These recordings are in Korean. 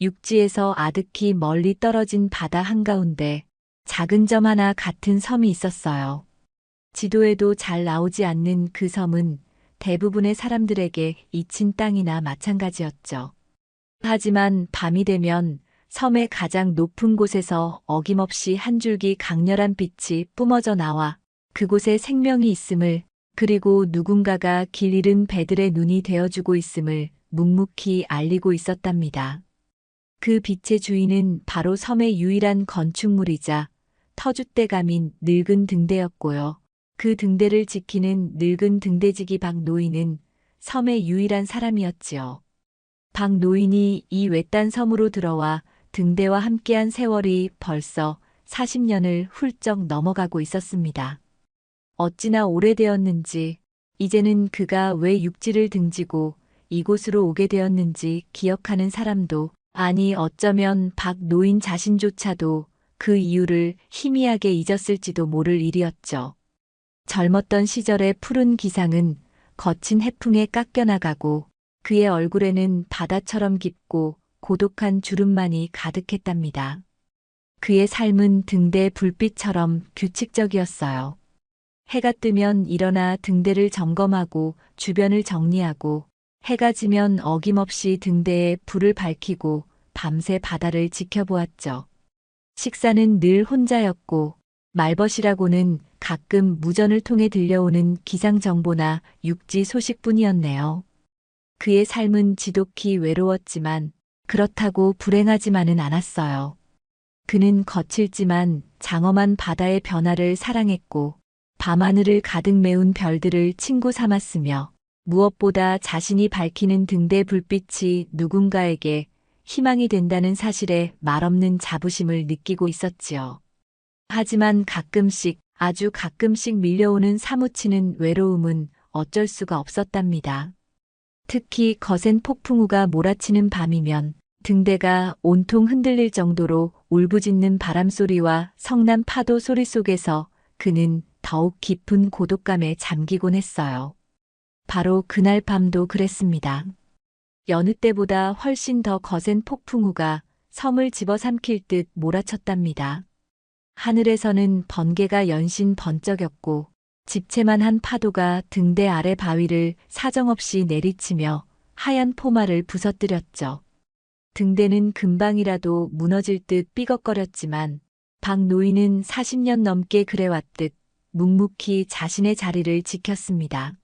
육지에서 아득히 멀리 떨어진 바다 한가운데 작은 점 하나 같은 섬이 있었어요. 지도에도 잘 나오지 않는 그 섬은 대부분의 사람들에게 잊힌 땅이나 마찬가지였죠. 하지만 밤이 되면 섬의 가장 높은 곳에서 어김없이 한 줄기 강렬한 빛이 뿜어져 나와 그곳에 생명이 있음을, 그리고 누군가가 길 잃은 배들의 눈이 되어주고 있음을 묵묵히 알리고 있었답니다. 그 빛의 주인은 바로 섬의 유일한 건축물이자 터줏대감인 늙은 등대였고요. 그 등대를 지키는 늙은 등대지기 박노인은 섬의 유일한 사람이었지요. 박노인이 이 외딴 섬으로 들어와 등대와 함께한 세월이 벌써 40년을 훌쩍 넘어가고 있었습니다. 어찌나 오래되었는지, 이제는 그가 왜 육지를 등지고 이곳으로 오게 되었는지 기억하는 사람도, 아니 어쩌면 박노인 자신조차도 그 이유를 희미하게 잊었을지도 모를 일이었죠. 젊었던 시절의 푸른 기상은 거친 해풍에 깎여나가고 그의 얼굴에는 바다처럼 깊고 고독한 주름만이 가득했답니다. 그의 삶은 등대 불빛처럼 규칙적이었어요. 해가 뜨면 일어나 등대를 점검하고 주변을 정리하고, 해가 지면 어김없이 등대에 불을 밝히고 밤새 바다를 지켜보았죠. 식사는 늘 혼자였고, 말벗이라고는 가끔 무전을 통해 들려오는 기상 정보나 육지 소식뿐이었네요. 그의 삶은 지독히 외로웠지만 그렇다고 불행하지만은 않았어요. 그는 거칠지만 장엄한 바다의 변화를 사랑했고, 밤하늘을 가득 메운 별들을 친구 삼았으며, 무엇보다 자신이 밝히는 등대 불빛이 누군가에게 희망이 된다는 사실에 말없는 자부심을 느끼고 있었지요. 하지만 가끔씩, 아주 가끔씩 밀려오는 사무치는 외로움은 어쩔 수가 없었답니다. 특히 거센 폭풍우가 몰아치는 밤이면 등대가 온통 흔들릴 정도로 울부짖는 바람소리와 성난 파도 소리 속에서 그는 더욱 깊은 고독감에 잠기곤 했어요. 바로 그날 밤도 그랬습니다. 여느 때보다 훨씬 더 거센 폭풍우가 섬을 집어삼킬 듯 몰아쳤답니다. 하늘에서는 번개가 연신 번쩍였고, 집채만한 파도가 등대 아래 바위를 사정없이 내리치며 하얀 포마를 부서뜨렸죠. 등대는 금방이라도 무너질 듯 삐걱거렸지만 박노인은 40년 넘게 그래왔듯 묵묵히 자신의 자리를 지켰습니다.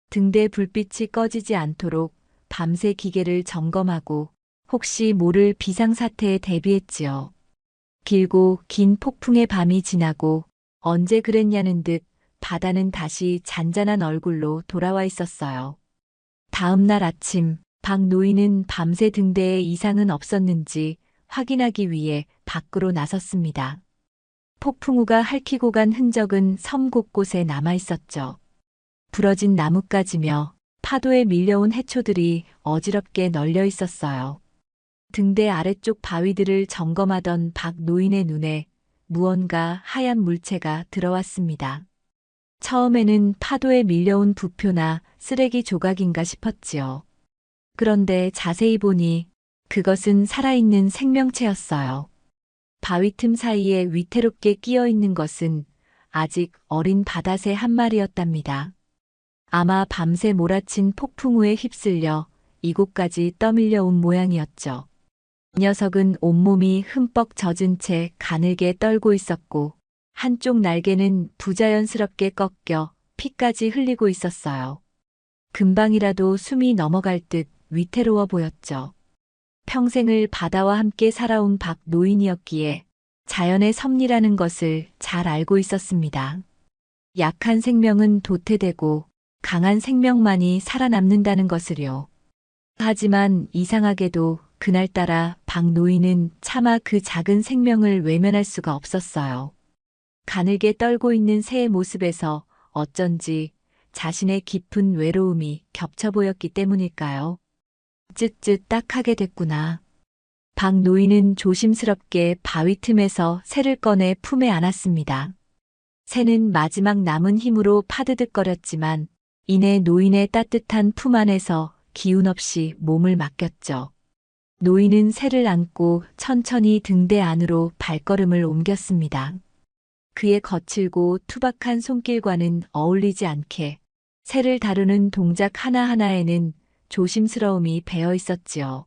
등대 불빛이 꺼지지 않도록 밤새 기계를 점검하고 혹시 모를 비상사태에 대비했지요. 길고 긴 폭풍의 밤이 지나고 언제 그랬냐는 듯 바다는 다시 잔잔한 얼굴로 돌아와 있었어요. 다음 날 아침, 박노인은 밤새 등대에 이상은 없었는지 확인하기 위해 밖으로 나섰습니다. 폭풍우가 핥히고 간 흔적은 섬 곳곳에 남아 있었죠. 부러진 나뭇가지며 파도에 밀려온 해초들이 어지럽게 널려 있었어요. 등대 아래쪽 바위들을 점검하던 박노인의 눈에 무언가 하얀 물체가 들어왔습니다. 처음에는 파도에 밀려온 부표나 쓰레기 조각인가 싶었지요. 그런데 자세히 보니 그것은 살아있는 생명체였어요. 바위 틈 사이에 위태롭게 끼어 있는 것은 아직 어린 바다새 한 마리였답니다. 아마 밤새 몰아친 폭풍우에 휩쓸려 이곳까지 떠밀려 온 모양이었죠. 이 녀석은 온몸이 흠뻑 젖은 채 가늘게 떨고 있었고, 한쪽 날개는 부자연스럽게 꺾여 피까지 흘리고 있었어요. 금방이라도 숨이 넘어갈 듯 위태로워 보였죠. 평생을 바다와 함께 살아온 박노인이었기에 자연의 섭리라는 것을 잘 알고 있었습니다. 약한 생명은 도태되고 강한 생명만이 살아남는다는 것을요. 하지만 이상하게도 그날따라 박노인은 차마 그 작은 생명을 외면할 수가 없었어요. 가늘게 떨고 있는 새의 모습에서 어쩐지 자신의 깊은 외로움이 겹쳐 보였기 때문일까요? 쯧쯧 딱 하게 됐구나. 박노인은 조심스럽게 바위 틈에서 새를 꺼내 품에 안았습니다. 새는 마지막 남은 힘으로 파드득거렸지만 이내 노인의 따뜻한 품 안에서 기운 없이 몸을 맡겼죠. 노인은 새를 안고 천천히 등대 안으로 발걸음을 옮겼습니다. 그의 거칠고 투박한 손길과는 어울리지 않게 새를 다루는 동작 하나하나에는 조심스러움이 배어 있었지요.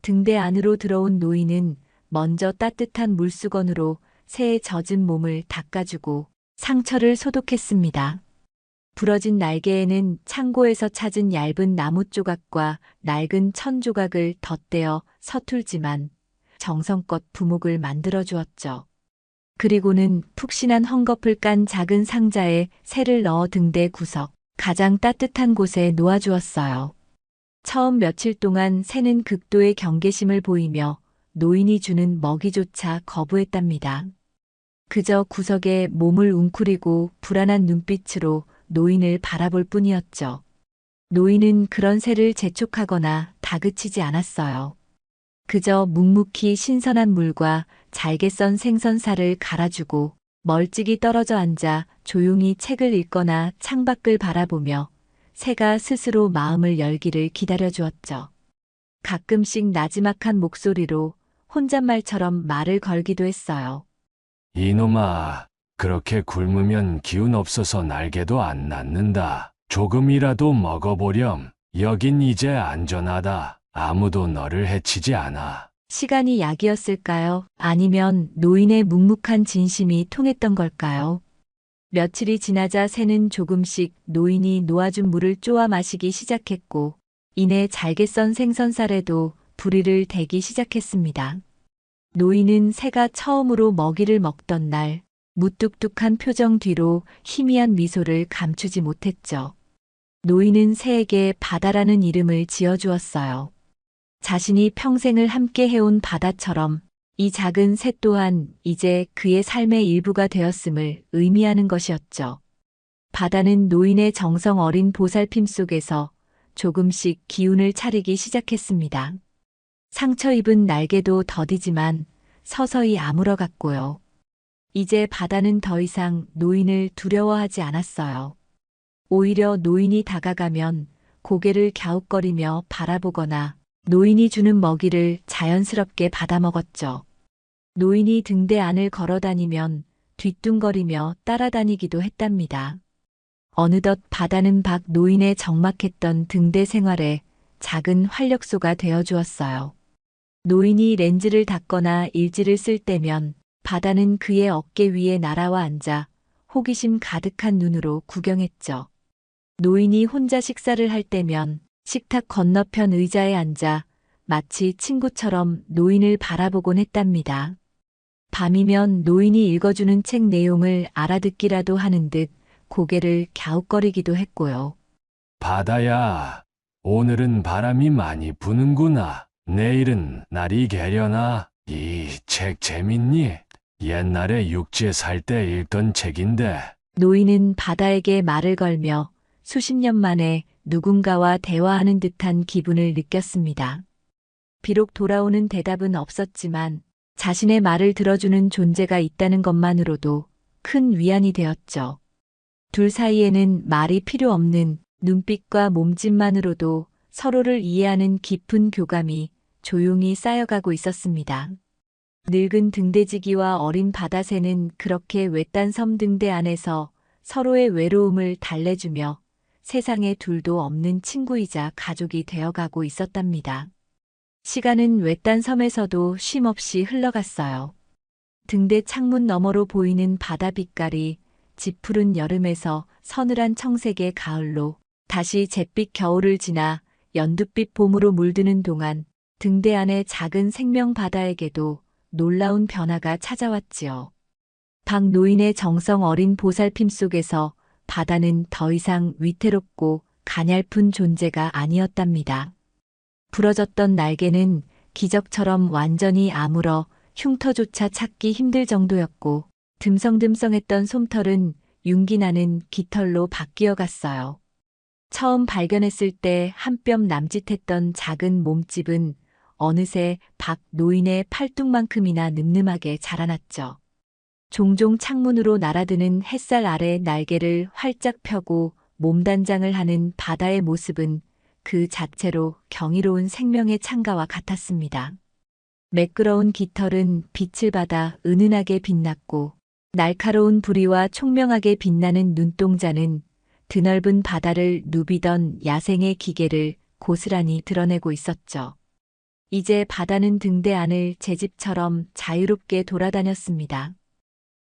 등대 안으로 들어온 노인은 먼저 따뜻한 물수건으로 새의 젖은 몸을 닦아주고 상처를 소독했습니다. 부러진 날개에는 창고에서 찾은 얇은 나무 조각과 낡은 천 조각을 덧대어 서툴지만 정성껏 부목을 만들어 주었죠. 그리고는 푹신한 헝겊을 깐 작은 상자에 새를 넣어 등대 구석, 가장 따뜻한 곳에 놓아주었어요. 처음 며칠 동안 새는 극도의 경계심을 보이며 노인이 주는 먹이조차 거부했답니다. 그저 구석에 몸을 웅크리고 불안한 눈빛으로 노인을 바라볼 뿐이었죠. 노인은 그런 새를 재촉하거나 다그치지 않았어요. 그저 묵묵히 신선한 물과 잘게 썬 생선살을 갈아주고 멀찍이 떨어져 앉아 조용히 책을 읽거나 창밖을 바라보며 새가 스스로 마음을 열기를 기다려 주었죠. 가끔씩 나지막한 목소리로 혼잣말처럼 말을 걸기도 했어요. 이놈아, 그렇게 굶으면 기운 없어서 날개도 안 낳는다. 조금이라도 먹어보렴. 여긴 이제 안전하다. 아무도 너를 해치지 않아. 시간이 약이었을까요? 아니면 노인의 묵묵한 진심이 통했던 걸까요? 며칠이 지나자 새는 조금씩 노인이 놓아준 물을 쪼아 마시기 시작했고, 이내 잘게 썬 생선살에도 부리를 대기 시작했습니다. 노인은 새가 처음으로 먹이를 먹던 날, 무뚝뚝한 표정 뒤로 희미한 미소를 감추지 못했죠. 노인은 새에게 바다라는 이름을 지어주었어요. 자신이 평생을 함께 해온 바다처럼 이 작은 새 또한 이제 그의 삶의 일부가 되었음을 의미하는 것이었죠. 바다는 노인의 정성 어린 보살핌 속에서 조금씩 기운을 차리기 시작했습니다. 상처 입은 날개도 더디지만 서서히 아물어갔고요. 이제 바다는 더 이상 노인을 두려워하지 않았어요. 오히려 노인이 다가가면 고개를 갸웃거리며 바라보거나 노인이 주는 먹이를 자연스럽게 받아먹었죠. 노인이 등대 안을 걸어다니면 뒤뚱거리며 따라다니기도 했답니다. 어느덧 바다는 박 노인의 적막했던 등대 생활에 작은 활력소가 되어주었어요. 노인이 렌즈를 닦거나 일지를 쓸 때면 바다는 그의 어깨 위에 날아와 앉아 호기심 가득한 눈으로 구경했죠. 노인이 혼자 식사를 할 때면 식탁 건너편 의자에 앉아 마치 친구처럼 노인을 바라보곤 했답니다. 밤이면 노인이 읽어주는 책 내용을 알아듣기라도 하는 듯 고개를 갸웃거리기도 했고요. 바다야, 오늘은 바람이 많이 부는구나. 내일은 날이 개려나. 이 책 재밌니? 옛날에 육지에 살 때 읽던 책인데. 노인은 바다에게 말을 걸며 수십 년 만에 누군가와 대화하는 듯한 기분을 느꼈습니다. 비록 돌아오는 대답은 없었지만 자신의 말을 들어주는 존재가 있다는 것만으로도 큰 위안이 되었죠. 둘 사이에는 말이 필요 없는 눈빛과 몸짓만으로도 서로를 이해하는 깊은 교감이 조용히 쌓여가고 있었습니다. 늙은 등대지기와 어린 바다새는 그렇게 외딴 섬 등대 안에서 서로의 외로움을 달래주며 세상에 둘도 없는 친구이자 가족이 되어가고 있었답니다. 시간은 외딴 섬에서도 쉼없이 흘러갔어요. 등대 창문 너머로 보이는 바다 빛깔이 짙푸른 여름에서 서늘한 청색의 가을로 다시 잿빛 겨울을 지나 연두빛 봄으로 물드는 동안 등대 안의 작은 생명 바다에게도 놀라운 변화가 찾아왔지요. 박 노인의 정성 어린 보살핌 속에서 바다는 더 이상 위태롭고 가냘픈 존재가 아니었답니다. 부러졌던 날개는 기적처럼 완전히 아물어 흉터조차 찾기 힘들 정도였고 듬성듬성했던 솜털은 윤기 나는 깃털로 바뀌어 갔어요. 처음 발견했을 때 한 뼘 남짓했던 작은 몸집은 어느새 박 노인의 팔뚝만큼이나 늠름하게 자라났죠. 종종 창문으로 날아드는 햇살 아래 날개를 활짝 펴고 몸단장을 하는 바다의 모습은 그 자체로 경이로운 생명의 창가와 같았습니다. 매끄러운 깃털은 빛을 받아 은은하게 빛났고 날카로운 부리와 총명하게 빛나는 눈동자는 드넓은 바다를 누비던 야생의 기계를 고스란히 드러내고 있었죠. 이제 바다는 등대 안을 제 집처럼 자유롭게 돌아다녔습니다.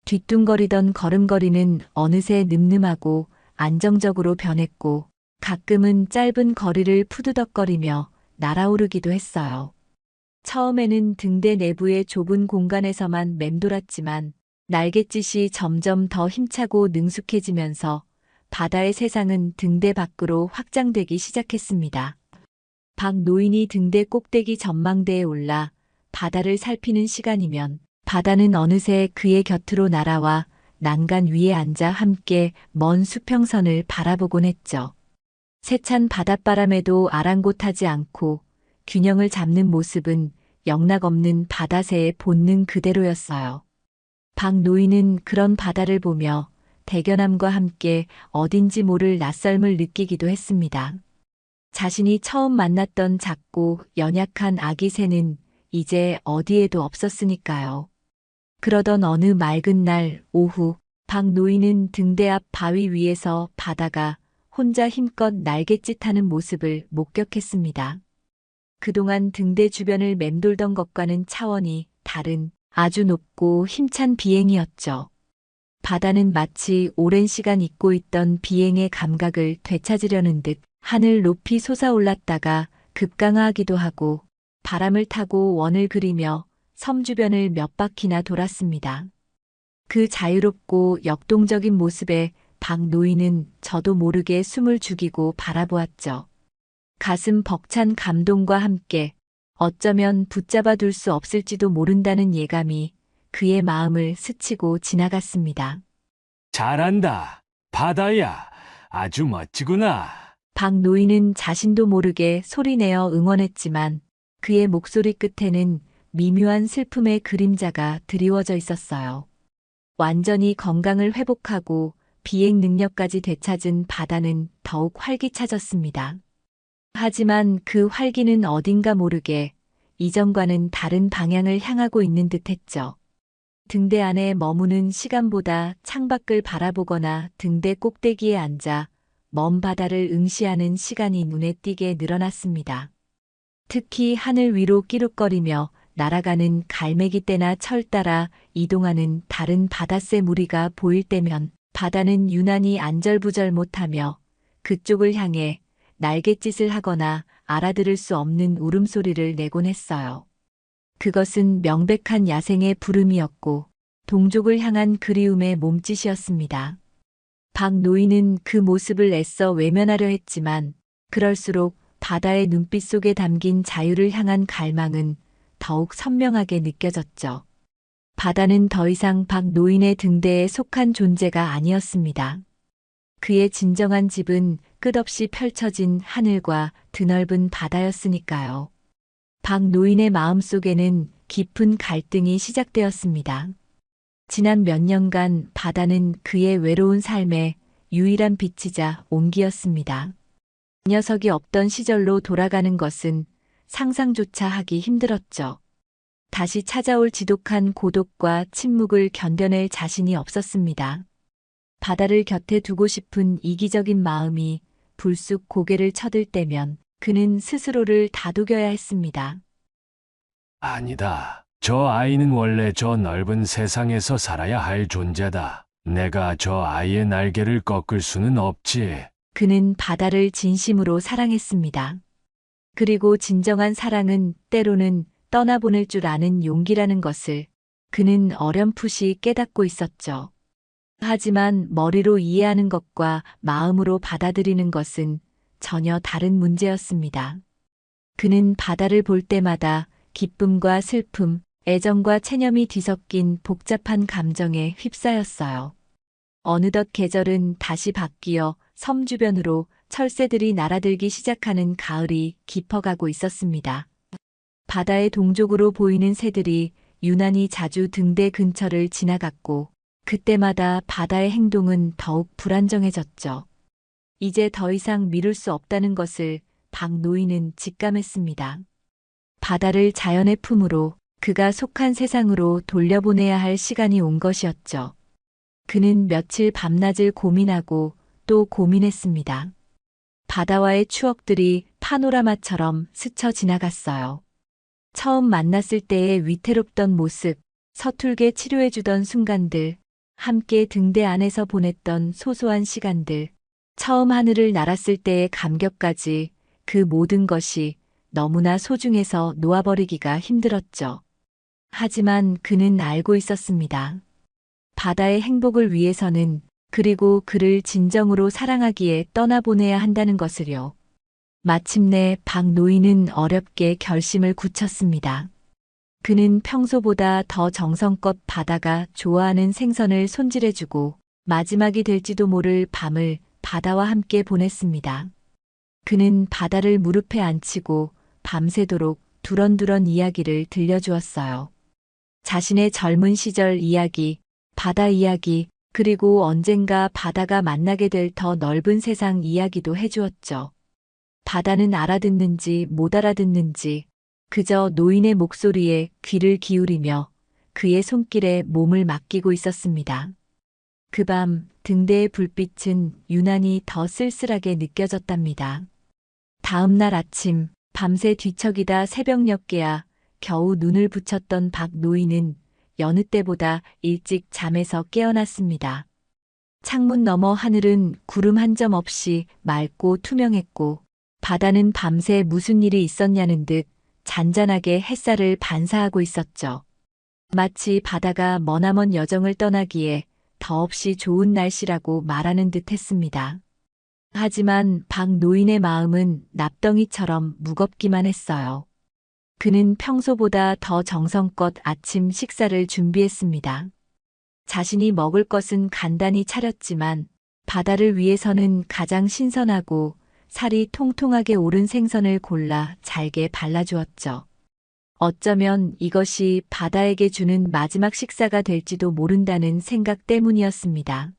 뒤뚱거리던 걸음걸이는 어느새 늠름하고 안정적으로 변했고 가끔은 짧은 거리를 푸드덕거리며 날아오르기도 했어요. 처음에는 등대 내부의 좁은 공간에서만 맴돌았지만 날갯짓이 점점 더 힘차고 능숙해지면서 바다의 세상은 등대 밖으로 확장되기 시작했습니다. 박 노인이 등대 꼭대기 전망대에 올라 바다를 살피는 시간이면 바다는 어느새 그의 곁으로 날아와 난간 위에 앉아 함께 먼 수평선을 바라보곤 했죠. 세찬 바닷바람에도 아랑곳하지 않고 균형을 잡는 모습은 영락없는 바다새의 본능 그대로였어요. 박 노인은 그런 바다를 보며 대견함과 함께 어딘지 모를 낯설음을 느끼기도 했습니다. 자신이 처음 만났던 작고 연약한 아기 새는 이제 어디에도 없었으니까요. 그러던 어느 맑은 날 오후, 박 노인은 등대 앞 바위 위에서 바다가 혼자 힘껏 날갯짓하는 모습을 목격했습니다. 그동안 등대 주변을 맴돌던 것과는 차원이 다른 아주 높고 힘찬 비행이었죠. 바다는 마치 오랜 시간 잊고 있던 비행의 감각을 되찾으려는 듯 하늘 높이 솟아올랐다가 급강하하기도 하고 바람을 타고 원을 그리며 섬 주변을 몇 바퀴나 돌았습니다. 그 자유롭고 역동적인 모습에 박 노인은 저도 모르게 숨을 죽이고 바라보았죠. 가슴 벅찬 감동과 함께 어쩌면 붙잡아 둘 수 없을지도 모른다는 예감이 그의 마음을 스치고 지나갔습니다. 잘한다. 바다야. 아주 멋지구나. 박 노인은 자신도 모르게 소리내어 응원했지만 그의 목소리 끝에는 미묘한 슬픔의 그림자가 드리워져 있었어요. 완전히 건강을 회복하고 비행 능력까지 되찾은 바다는 더욱 활기차졌습니다. 하지만 그 활기는 어딘가 모르게 이전과는 다른 방향을 향하고 있는 듯했죠. 등대 안에 머무는 시간보다 창밖을 바라보거나 등대 꼭대기에 앉아 먼 바다를 응시하는 시간이 눈에 띄게 늘어났습니다. 특히 하늘 위로 끼룩거리며 날아가는 갈매기떼나 철 따라 이동하는 다른 바닷새 무리가 보일 때면 바다는 유난히 안절부절 못하며 그쪽을 향해 날갯짓을 하거나 알아들을 수 없는 울음소리를 내곤 했어요. 그것은 명백한 야생의 부름이었고 동족을 향한 그리움의 몸짓이었습니다. 박 노인은 그 모습을 애써 외면하려 했지만 그럴수록 바다의 눈빛 속에 담긴 자유를 향한 갈망은 더욱 선명하게 느껴졌죠. 바다는 더 이상 박 노인의 등대에 속한 존재가 아니었습니다. 그의 진정한 집은 끝없이 펼쳐진 하늘과 드넓은 바다였으니까요. 박 노인의 마음속에는 깊은 갈등이 시작되었습니다. 지난 몇 년간 바다는 그의 외로운 삶의 유일한 빛이자 온기였습니다. 녀석이 없던 시절로 돌아가는 것은 상상조차 하기 힘들었죠. 다시 찾아올 지독한 고독과 침묵을 견뎌낼 자신이 없었습니다. 바다를 곁에 두고 싶은 이기적인 마음이 불쑥 고개를 쳐들 때면 그는 스스로를 다독여야 했습니다. 아니다. 저 아이는 원래 저 넓은 세상에서 살아야 할 존재다. 내가 저 아이의 날개를 꺾을 수는 없지. 그는 바다를 진심으로 사랑했습니다. 그리고 진정한 사랑은 때로는 떠나보낼 줄 아는 용기라는 것을 그는 어렴풋이 깨닫고 있었죠. 하지만 머리로 이해하는 것과 마음으로 받아들이는 것은 전혀 다른 문제였습니다. 그는 바다를 볼 때마다 기쁨과 슬픔, 애정과 체념이 뒤섞인 복잡한 감정에 휩싸였어요. 어느덧 계절은 다시 바뀌어 섬 주변으로 철새들이 날아들기 시작하는 가을이 깊어가고 있었습니다. 바다의 동쪽으로 보이는 새들이 유난히 자주 등대 근처를 지나갔고 그때마다 바다의 행동은 더욱 불안정해졌죠. 이제 더 이상 미룰 수 없다는 것을 박 노인은 직감했습니다. 바다를 자연의 품으로, 그가 속한 세상으로 돌려보내야 할 시간이 온 것이었죠. 그는 며칠 밤낮을 고민하고 또 고민했습니다. 바다와의 추억들이 파노라마처럼 스쳐 지나갔어요. 처음 만났을 때의 위태롭던 모습, 서툴게 치료해주던 순간들, 함께 등대 안에서 보냈던 소소한 시간들, 처음 하늘을 날았을 때의 감격까지, 그 모든 것이 너무나 소중해서 놓아버리기가 힘들었죠. 하지만 그는 알고 있었습니다. 바다의 행복을 위해서는, 그리고 그를 진정으로 사랑하기에 떠나보내야 한다는 것을요. 마침내 박 노인은 어렵게 결심을 굳혔습니다. 그는 평소보다 더 정성껏 바다가 좋아하는 생선을 손질해주고 마지막이 될지도 모를 밤을 바다와 함께 보냈습니다. 그는 바다를 무릎에 앉히고 밤새도록 두런두런 이야기를 들려주었어요. 자신의 젊은 시절 이야기, 바다 이야기, 그리고 언젠가 바다가 만나게 될 더 넓은 세상 이야기도 해주었죠. 바다는 알아듣는지 못 알아듣는지 그저 노인의 목소리에 귀를 기울이며 그의 손길에 몸을 맡기고 있었습니다. 그 밤 등대의 불빛은 유난히 더 쓸쓸하게 느껴졌답니다. 다음 날 아침 밤새 뒤척이다 새벽녘 깨야 겨우 눈을 붙였던 박 노인은 여느 때보다 일찍 잠에서 깨어났습니다. 창문 너머 하늘은 구름 한 점 없이 맑고 투명했고 바다는 밤새 무슨 일이 있었냐는 듯 잔잔하게 햇살을 반사하고 있었죠. 마치 바다가 머나먼 여정을 떠나기에 더없이 좋은 날씨라고 말하는 듯 했습니다. 하지만 박 노인의 마음은 납덩이처럼 무겁기만 했어요. 그는 평소보다 더 정성껏 아침 식사를 준비했습니다. 자신이 먹을 것은 간단히 차렸지만 바다를 위해서는 가장 신선하고 살이 통통하게 오른 생선을 골라 잘게 발라주었죠. 어쩌면 이것이 바다에게 주는 마지막 식사가 될지도 모른다는 생각 때문이었습니다.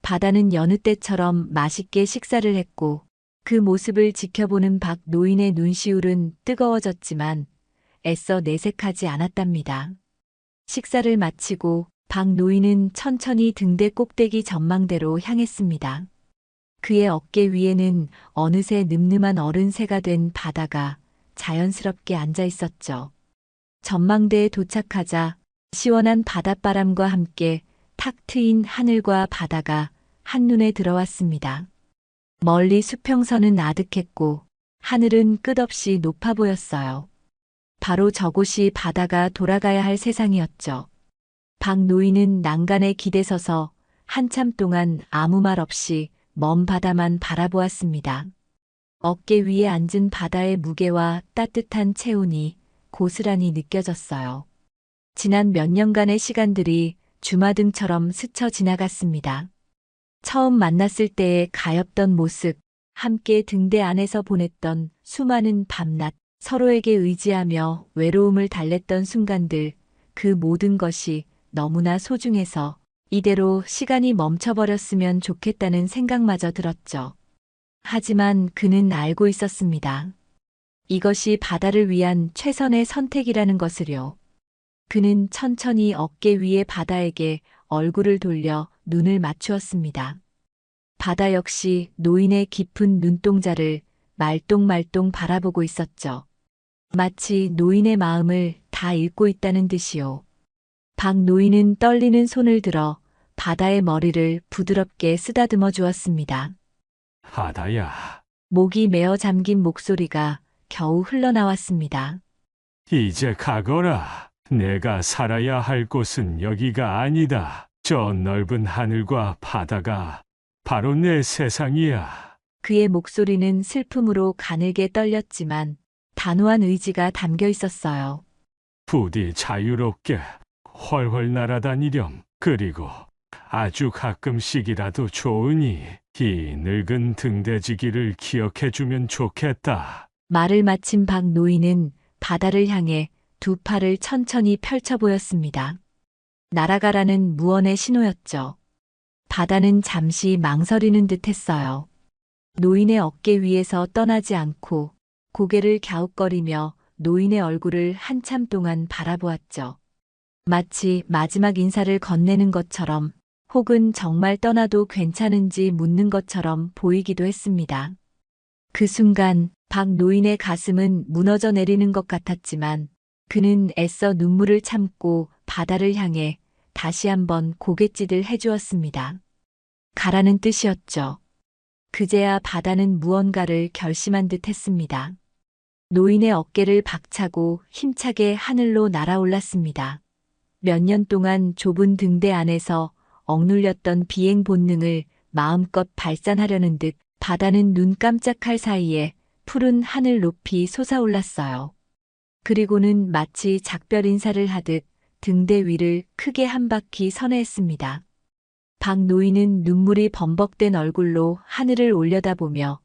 바다는 여느 때처럼 맛있게 식사를 했고 그 모습을 지켜보는 박 노인의 눈시울은 뜨거워졌지만 애써 내색하지 않았답니다. 식사를 마치고 박 노인은 천천히 등대 꼭대기 전망대로 향했습니다. 그의 어깨 위에는 어느새 늠름한 어른새가 된 바다가 자연스럽게 앉아 있었죠. 전망대에 도착하자 시원한 바닷바람과 함께 탁 트인 하늘과 바다가 한눈에 들어왔습니다. 멀리 수평선은 아득했고 하늘은 끝없이 높아 보였어요. 바로 저곳이 바다가 돌아가야 할 세상이었죠. 박 노인은 난간에 기대서서 한참 동안 아무 말 없이 먼 바다만 바라보았습니다. 어깨 위에 앉은 바다의 무게와 따뜻한 체온이 고스란히 느껴졌어요. 지난 몇 년간의 시간들이 주마등처럼 스쳐 지나갔습니다. 처음 만났을 때의 가엾던 모습, 함께 등대 안에서 보냈던 수많은 밤낮, 서로에게 의지하며 외로움을 달랬던 순간들, 그 모든 것이 너무나 소중해서 이대로 시간이 멈춰버렸으면 좋겠다는 생각마저 들었죠. 하지만 그는 알고 있었습니다. 이것이 바다를 위한 최선의 선택이라는 것을요. 그는 천천히 어깨 위의 바다에게 얼굴을 돌려 눈을 맞추었습니다. 바다 역시 노인의 깊은 눈동자를 말똥말똥 바라보고 있었죠. 마치 노인의 마음을 다 읽고 있다는 듯이요. 박 노인은 떨리는 손을 들어 바다의 머리를 부드럽게 쓰다듬어 주었습니다. 바다야, 목이 메어 잠긴 목소리가 겨우 흘러나왔습니다. 이제 가거라. 내가 살아야 할 곳은 여기가 아니다. 저 넓은 하늘과 바다가 바로 내 세상이야. 그의 목소리는 슬픔으로 가늘게 떨렸지만 단호한 의지가 담겨 있었어요. 부디 자유롭게 훨훨 날아다니렴. 그리고 아주 가끔씩이라도 좋으니 이 늙은 등대지기를 기억해주면 좋겠다. 말을 마친 박 노인은 바다를 향해 두 팔을 천천히 펼쳐 보였습니다. 날아가라는 무언의 신호였죠. 바다는 잠시 망설이는 듯 했어요. 노인의 어깨 위에서 떠나지 않고 고개를 갸웃거리며 노인의 얼굴을 한참 동안 바라보았죠. 마치 마지막 인사를 건네는 것처럼 혹은 정말 떠나도 괜찮은지 묻는 것처럼 보이기도 했습니다. 그 순간 박 노인의 가슴은 무너져 내리는 것 같았지만 그는 애써 눈물을 참고 바다를 향해 다시 한번 고갯짓을 해주었습니다. 가라는 뜻이었죠. 그제야 바다는 무언가를 결심한 듯 했습니다. 노인의 어깨를 박차고 힘차게 하늘로 날아올랐습니다. 몇 년 동안 좁은 등대 안에서 억눌렸던 비행 본능을 마음껏 발산하려는 듯 바다는 눈 깜짝할 사이에 푸른 하늘 높이 솟아올랐어요. 그리고는 마치 작별 인사를 하듯 등대 위를 크게 한 바퀴 선회했습니다. 박 노인은 눈물이 범벅된 얼굴로 하늘을 올려다보며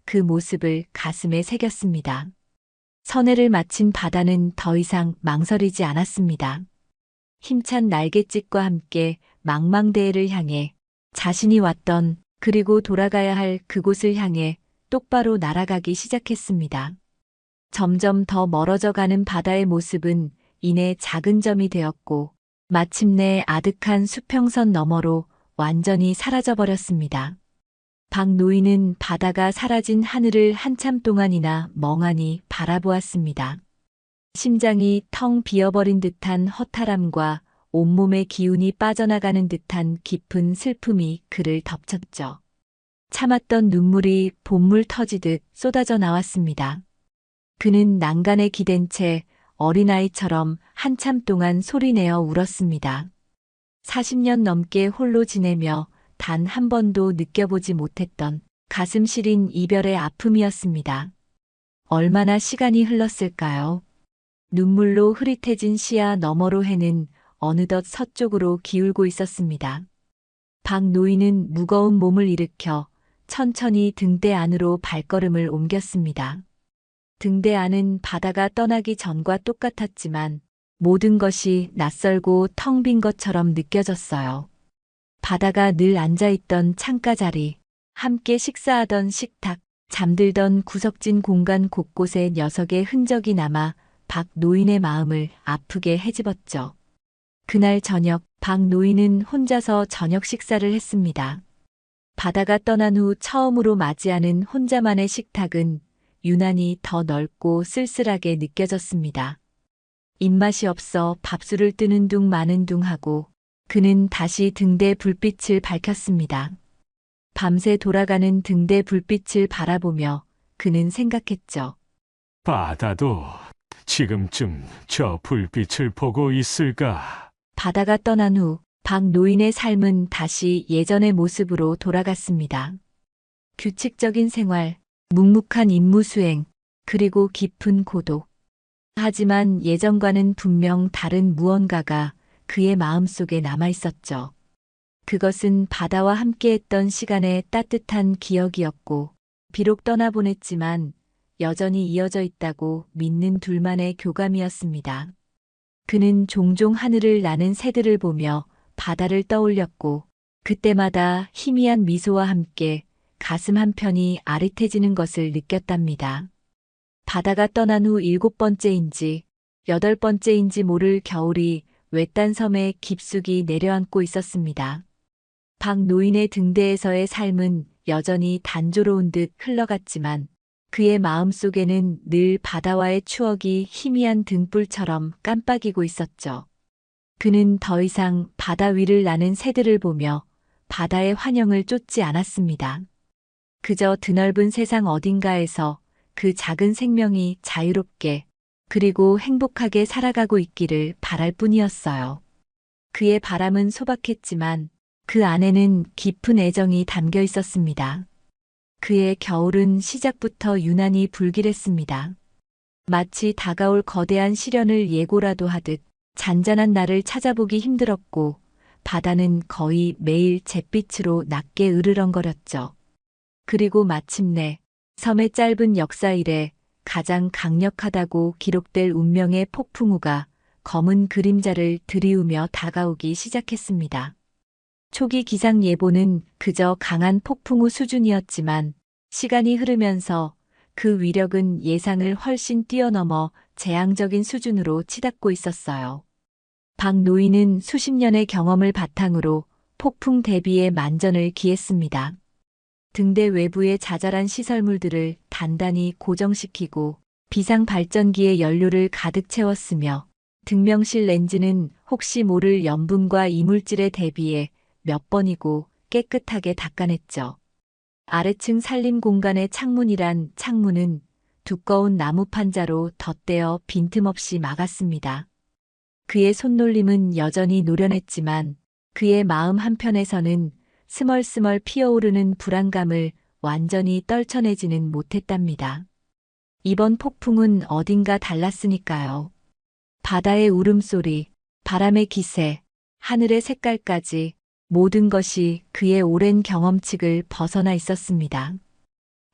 그 모습을 가슴에 새겼습니다. 선회를 마친 바다는 더 이상 망설이지 않았습니다. 힘찬 날갯짓과 함께 망망대해를 향해 자신이 왔던 그리고 돌아가야 할 그곳을 향해 똑바로 날아가기 시작했습니다. 점점 더 멀어져 가는 바다의 모습은 이내 작은 점이 되었고 마침내 아득한 수평선 너머로 완전히 사라져버렸습니다. 박 노인은 바다가 사라진 하늘을 한참 동안이나 멍하니 바라보았습니다. 심장이 텅 비어버린 듯한 허탈함과 온몸의 기운이 빠져나가는 듯한 깊은 슬픔이 그를 덮쳤죠. 참았던 눈물이 봇물 터지듯 쏟아져 나왔습니다. 그는 난간에 기댄 채 어린아이처럼 한참 동안 소리내어 울었습니다. 40년 넘게 홀로 지내며 단 한 번도 느껴보지 못했던 가슴 시린 이별의 아픔이었습니다. 얼마나 시간이 흘렀을까요? 눈물로 흐릿해진 시야 너머로 해는 어느덧 서쪽으로 기울고 있었습니다. 박 노인은 무거운 몸을 일으켜 천천히 등대 안으로 발걸음을 옮겼습니다. 등대 안은 바다가 떠나기 전과 똑같았지만 모든 것이 낯설고 텅 빈 것처럼 느껴졌어요. 바다가 늘 앉아있던 창가 자리, 함께 식사하던 식탁, 잠들던 구석진 공간 곳곳에 녀석의 흔적이 남아 박 노인의 마음을 아프게 헤집었죠. 그날 저녁 박 노인은 혼자서 저녁 식사를 했습니다. 바다가 떠난 후 처음으로 맞이하는 혼자만의 식탁은 유난히 더 넓고 쓸쓸하게 느껴졌습니다. 입맛이 없어 밥술을 뜨는 둥 마는 둥 하고 그는 다시 등대 불빛을 밝혔습니다. 밤새 돌아가는 등대 불빛을 바라보며 그는 생각했죠. 바다도 지금쯤 저 불빛을 보고 있을까? 바다가 떠난 후 박 노인의 삶은 다시 예전의 모습으로 돌아갔습니다. 규칙적인 생활, 묵묵한 임무 수행, 그리고 깊은 고독. 하지만 예전과는 분명 다른 무언가가 그의 마음속에 남아 있었죠. 그것은 바다와 함께했던 시간의 따뜻한 기억이었고, 비록 떠나보냈지만 여전히 이어져 있다고 믿는 둘만의 교감이었습니다. 그는 종종 하늘을 나는 새들을 보며 바다를 떠올렸고, 그때마다 희미한 미소와 함께 가슴 한편이 아릿해지는 것을 느꼈답니다. 바다가 떠난 후 7번째인지 8번째인지 모를 겨울이 외딴 섬에 깊숙이 내려앉고 있었습니다. 박 노인의 등대에서의 삶은 여전히 단조로운 듯 흘러갔지만 그의 마음속에는 늘 바다와의 추억이 희미한 등불처럼 깜빡이고 있었죠. 그는 더 이상 바다 위를 나는 새들을 보며 바다의 환영을 쫓지 않았습니다. 그저 드넓은 세상 어딘가에서 그 작은 생명이 자유롭게 그리고 행복하게 살아가고 있기를 바랄 뿐이었어요. 그의 바람은 소박했지만 그 안에는 깊은 애정이 담겨 있었습니다. 그의 겨울은 시작부터 유난히 불길했습니다. 마치 다가올 거대한 시련을 예고라도 하듯 잔잔한 날을 찾아보기 힘들었고 바다는 거의 매일 잿빛으로 낮게 으르렁거렸죠. 그리고 마침내 섬의 짧은 역사 이래 가장 강력하다고 기록될 운명의 폭풍우가 검은 그림자를 들이우며 다가오기 시작했습니다. 초기 기상 예보는 그저 강한 폭풍우 수준이었지만 시간이 흐르면서 그 위력은 예상을 훨씬 뛰어넘어 재앙적인 수준으로 치닫고 있었어요. 박 노인은 수십 년의 경험을 바탕으로 폭풍 대비에 만전을 기했습니다. 등대 외부의 자잘한 시설물들을 단단히 고정시키고 비상 발전기에 연료를 가득 채웠으며 등명실 렌즈는 혹시 모를 염분과 이물질에 대비해 몇 번이고 깨끗하게 닦아냈죠. 아래층 살림 공간의 창문이란 창문은 두꺼운 나무 판자로 덧대어 빈틈없이 막았습니다. 그의 손놀림은 여전히 노련했지만 그의 마음 한편에서는 스멀스멀 피어오르는 불안감을 완전히 떨쳐내지는 못했답니다. 이번 폭풍은 어딘가 달랐으니까요. 바다의 울음소리, 바람의 기세, 하늘의 색깔까지 모든 것이 그의 오랜 경험칙을 벗어나 있었습니다.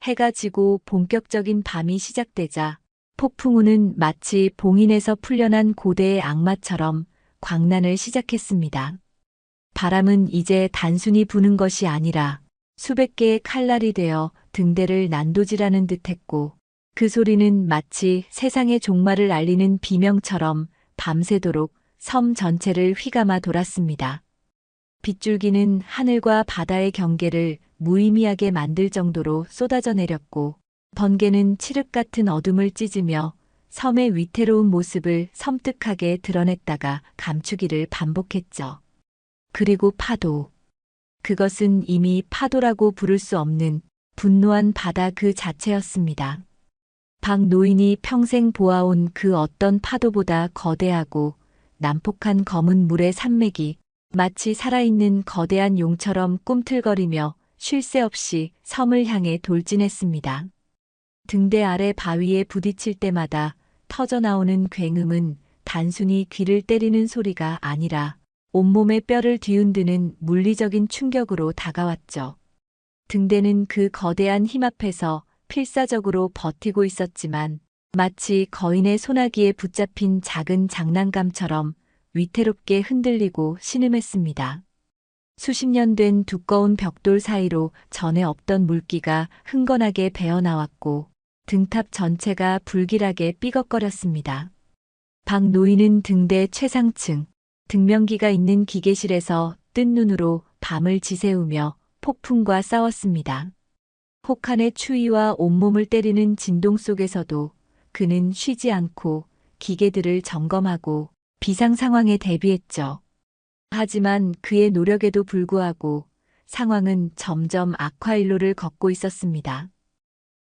해가 지고 본격적인 밤이 시작되자 폭풍우는 마치 봉인에서 풀려난 고대의 악마처럼 광난을 시작했습니다. 바람은 이제 단순히 부는 것이 아니라 수백 개의 칼날이 되어 등대를 난도질하는 듯했고 그 소리는 마치 세상의 종말을 알리는 비명처럼 밤새도록 섬 전체를 휘감아 돌았습니다. 빗줄기는 하늘과 바다의 경계를 무의미하게 만들 정도로 쏟아져 내렸고 번개는 칠흑 같은 어둠을 찢으며 섬의 위태로운 모습을 섬뜩하게 드러냈다가 감추기를 반복했죠. 그리고 파도. 그것은 이미 파도라고 부를 수 없는 분노한 바다 그 자체였습니다. 박 노인이 평생 보아온 그 어떤 파도보다 거대하고 난폭한 검은 물의 산맥이 마치 살아있는 거대한 용처럼 꿈틀거리며 쉴 새 없이 섬을 향해 돌진했습니다. 등대 아래 바위에 부딪힐 때마다 터져나오는 굉음은 단순히 귀를 때리는 소리가 아니라 온몸의 뼈를 뒤흔드는 물리적인 충격으로 다가왔죠. 등대는 그 거대한 힘 앞에서 필사적으로 버티고 있었지만 마치 거인의 소나기에 붙잡힌 작은 장난감처럼 위태롭게 흔들리고 신음했습니다. 수십 년 된 두꺼운 벽돌 사이로 전에 없던 물기가 흥건하게 배어나왔고 등탑 전체가 불길하게 삐걱거렸습니다. 박 노인은 등대 최상층, 등명기가 있는 기계실에서 뜬 눈으로 밤을 지새우며 폭풍과 싸웠습니다. 혹한의 추위와 온몸을 때리는 진동 속에서도 그는 쉬지 않고 기계들을 점검하고 비상 상황에 대비했죠. 하지만 그의 노력에도 불구하고 상황은 점점 악화일로를 걷고 있었습니다.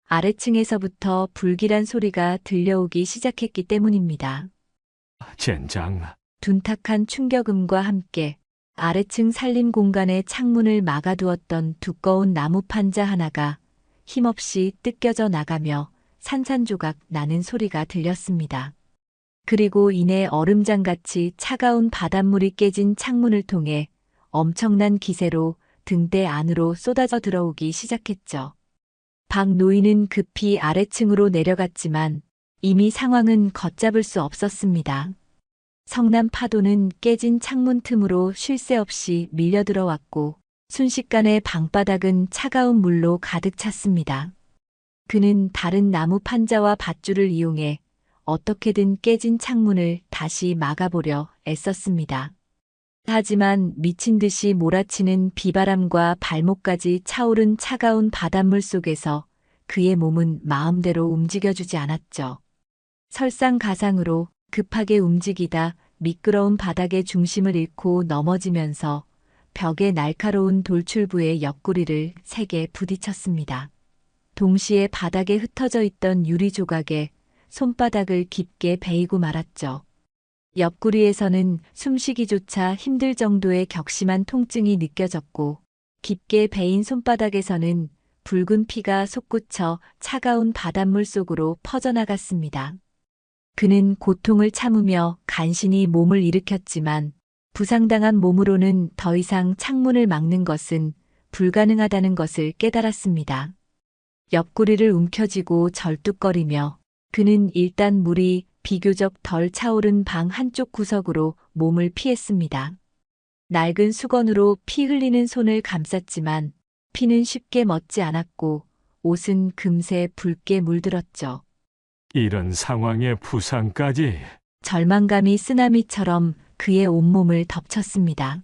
아래층에서부터 불길한 소리가 들려오기 시작했기 때문입니다. 젠장. 둔탁한 충격음과 함께 아래층 살림 공간의 창문을 막아두었던 두꺼운 나무 판자 하나가 힘없이 뜯겨져 나가며 산산조각 나는 소리가 들렸습니다. 그리고 이내 얼음장같이 차가운 바닷물이 깨진 창문을 통해 엄청난 기세로 등대 안으로 쏟아져 들어오기 시작했죠. 박 노인은 급히 아래층으로 내려갔지만 이미 상황은 걷잡을 수 없었습니다. 성난 파도는 깨진 창문 틈으로 쉴 새 없이 밀려 들어왔고 순식간에 방바닥은 차가운 물로 가득 찼습니다. 그는 다른 나무 판자와 밧줄을 이용해 어떻게든 깨진 창문을 다시 막아보려 애썼습니다. 하지만 미친 듯이 몰아치는 비바람과 발목까지 차오른 차가운 바닷물 속에서 그의 몸은 마음대로 움직여주지 않았죠. 설상가상으로 급하게 움직이다 미끄러운 바닥의 중심을 잃고 넘어지면서 벽의 날카로운 돌출부의 옆구리를 세게 부딪혔습니다. 동시에 바닥에 흩어져 있던 유리 조각에 손바닥을 깊게 베이고 말았죠. 옆구리에서는 숨쉬기조차 힘들 정도의 격심한 통증이 느껴졌고 깊게 베인 손바닥에서는 붉은 피가 솟구쳐 차가운 바닷물 속으로 퍼져나갔습니다. 그는 고통을 참으며 간신히 몸을 일으켰지만 부상당한 몸으로는 더 이상 창문을 막는 것은 불가능하다는 것을 깨달았습니다. 옆구리를 움켜쥐고 절뚝거리며 그는 일단 물이 비교적 덜 차오른 방 한쪽 구석으로 몸을 피했습니다. 낡은 수건으로 피 흘리는 손을 감쌌지만 피는 쉽게 멎지 않았고 옷은 금세 붉게 물들었죠. 이런 상황에 부상까지. 절망감이 쓰나미처럼 그의 온몸을 덮쳤습니다.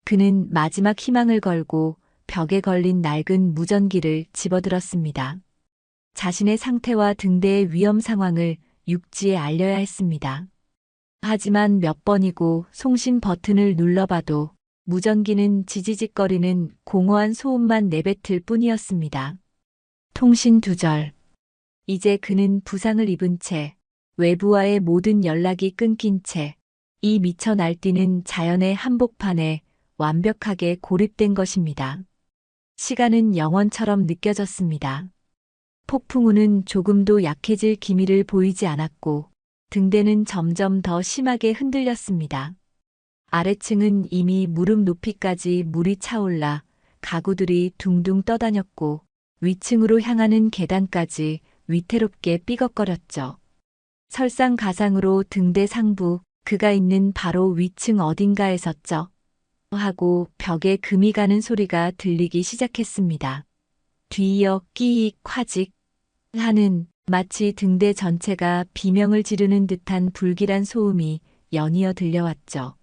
그는 마지막 희망을 걸고 벽에 걸린 낡은 무전기를 집어들었습니다. 자신의 상태와 등대의 위험 상황을 육지에 알려야 했습니다. 하지만 몇 번이고 송신 버튼을 눌러봐도 무전기는 지지직거리는 공허한 소음만 내뱉을 뿐이었습니다. 통신 두절. 이제 그는 부상을 입은 채 외부와의 모든 연락이 끊긴 채 이 미쳐 날뛰는 자연의 한복판에 완벽하게 고립된 것입니다. 시간은 영원처럼 느껴졌습니다. 폭풍우는 조금도 약해질 기미를 보이지 않았고 등대는 점점 더 심하게 흔들렸습니다. 아래층은 이미 무릎 높이까지 물이 차올라 가구들이 둥둥 떠다녔고 위층으로 향하는 계단까지 위태롭게 삐걱거렸죠. 설상가상으로 등대 상부, 그가 있는 바로 위층 어딘가에 섰죠. 하고 벽에 금이 가는 소리가 들리기 시작했습니다. 뒤이어 끼익 화직 하는 마치 등대 전체가 비명을 지르는 듯한 불길한 소음이 연이어 들려왔죠.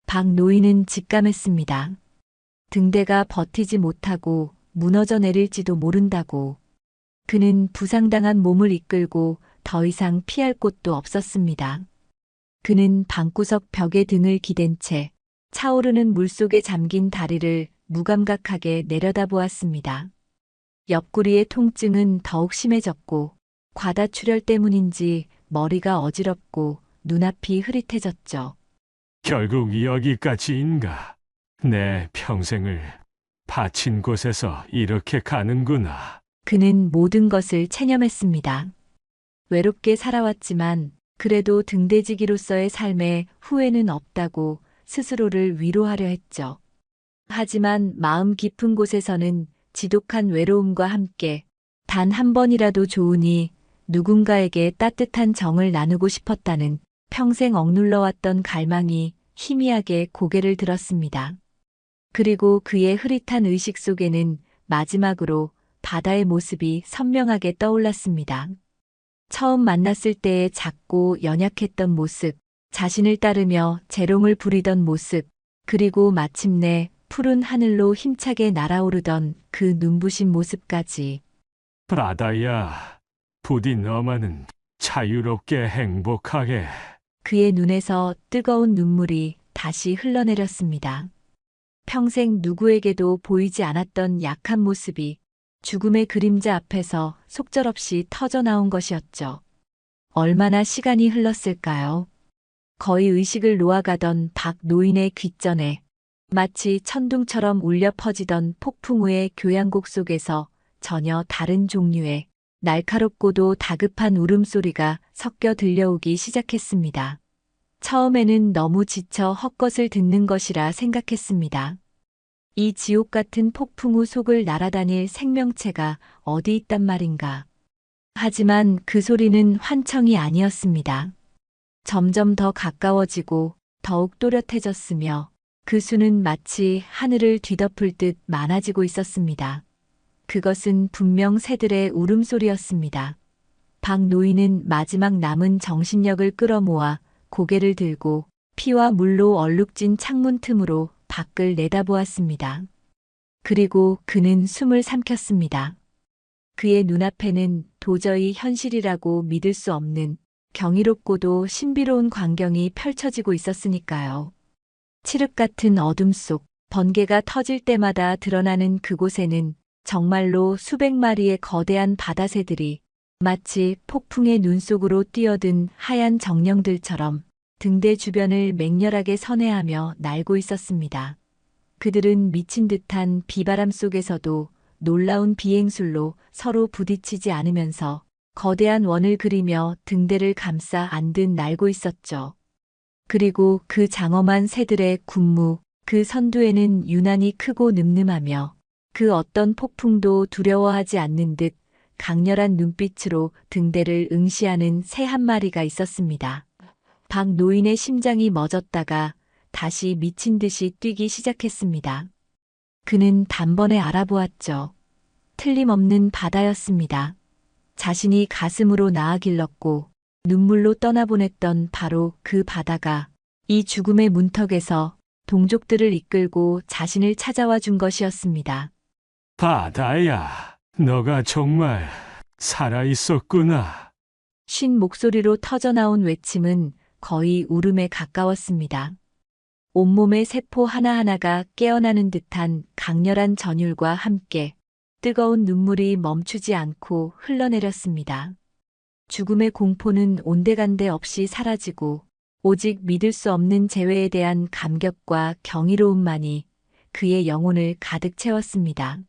박 노인은 직감했습니다. 등대가 버티지 못하고 무너져 내릴지도 모른다고. 그는 부상당한 몸을 이끌고 더 이상 피할 곳도 없었습니다. 그는 방구석 벽에 등을 기댄 채 차오르는 물속에 잠긴 다리를 무감각하게 내려다보았습니다. 옆구리의 통증은 더욱 심해졌고 과다출혈 때문인지 머리가 어지럽고 눈앞이 흐릿해졌죠. 결국 여기까지인가. 내 평생을 바친 곳에서 이렇게 가는구나. 그는 모든 것을 체념했습니다. 외롭게 살아왔지만 그래도 등대지기로서의 삶에 후회는 없다고 스스로를 위로하려 했죠. 하지만 마음 깊은 곳에서는 지독한 외로움과 함께 단 한 번이라도 좋으니 누군가에게 따뜻한 정을 나누고 싶었다는 평생 억눌러왔던 갈망이 희미하게 고개를 들었습니다. 그리고 그의 흐릿한 의식 속에는 마지막으로 바다의 모습이 선명하게 떠올랐습니다. 처음 만났을 때의 작고 연약했던 모습, 자신을 따르며 재롱을 부리던 모습, 그리고 마침내 푸른 하늘로 힘차게 날아오르던 그 눈부신 모습까지. 바다야, 부디 너만은 자유롭게 행복하게. 그의 눈에서 뜨거운 눈물이 다시 흘러내렸습니다. 평생 누구에게도 보이지 않았던 약한 모습이 죽음의 그림자 앞에서 속절없이 터져나온 것이었죠. 얼마나 시간이 흘렀을까요? 거의 의식을 놓아가던 박 노인의 귓전에 마치 천둥처럼 울려 퍼지던 폭풍우의 교향곡 속에서 전혀 다른 종류의 날카롭고도 다급한 울음소리가 섞여 들려오기 시작했습니다. 처음에는 너무 지쳐 헛것을 듣는 것이라 생각했습니다. 이 지옥 같은 폭풍우 속을 날아다닐 생명체가 어디 있단 말인가. 하지만 그 소리는 환청이 아니었습니다. 점점 더 가까워지고 더욱 또렷해졌으며 그 수는 마치 하늘을 뒤덮을 듯 많아지고 있었습니다. 그것은 분명 새들의 울음소리였습니다. 박 노인은 마지막 남은 정신력을 끌어모아 고개를 들고 피와 물로 얼룩진 창문 틈으로 밖을 내다보았습니다. 그리고 그는 숨을 삼켰습니다. 그의 눈앞에는 도저히 현실이라고 믿을 수 없는 경이롭고도 신비로운 광경이 펼쳐지고 있었으니까요. 칠흑 같은 어둠 속 번개가 터질 때마다 드러나는 그곳에는 정말로 수백 마리의 거대한 바다새들이 마치 폭풍의 눈 속으로 뛰어든 하얀 정령들처럼 등대 주변을 맹렬하게 선회하며 날고 있었습니다. 그들은 미친 듯한 비바람 속에서도 놀라운 비행술로 서로 부딪히지 않으면서 거대한 원을 그리며 등대를 감싸 안듯 날고 있었죠. 그리고 그 장엄한 새들의 군무, 그 선두에는 유난히 크고 늠름하며 그 어떤 폭풍도 두려워하지 않는 듯 강렬한 눈빛으로 등대를 응시하는 새 한 마리가 있었습니다. 박 노인의 심장이 멎었다가 다시 미친 듯이 뛰기 시작했습니다. 그는 단번에 알아보았죠. 틀림없는 바다였습니다. 자신이 가슴으로 낳아 길렀고 눈물로 떠나보냈던 바로 그 바다가 이 죽음의 문턱에서 동족들을 이끌고 자신을 찾아와 준 것이었습니다. 바다야, 너가 정말 살아있었구나. 쉰 목소리로 터져나온 외침은 거의 울음에 가까웠습니다. 온몸의 세포 하나하나가 깨어나는 듯한 강렬한 전율과 함께 뜨거운 눈물이 멈추지 않고 흘러내렸습니다. 죽음의 공포는 온데간데 없이 사라지고 오직 믿을 수 없는 재회에 대한 감격과 경이로움만이 그의 영혼을 가득 채웠습니다.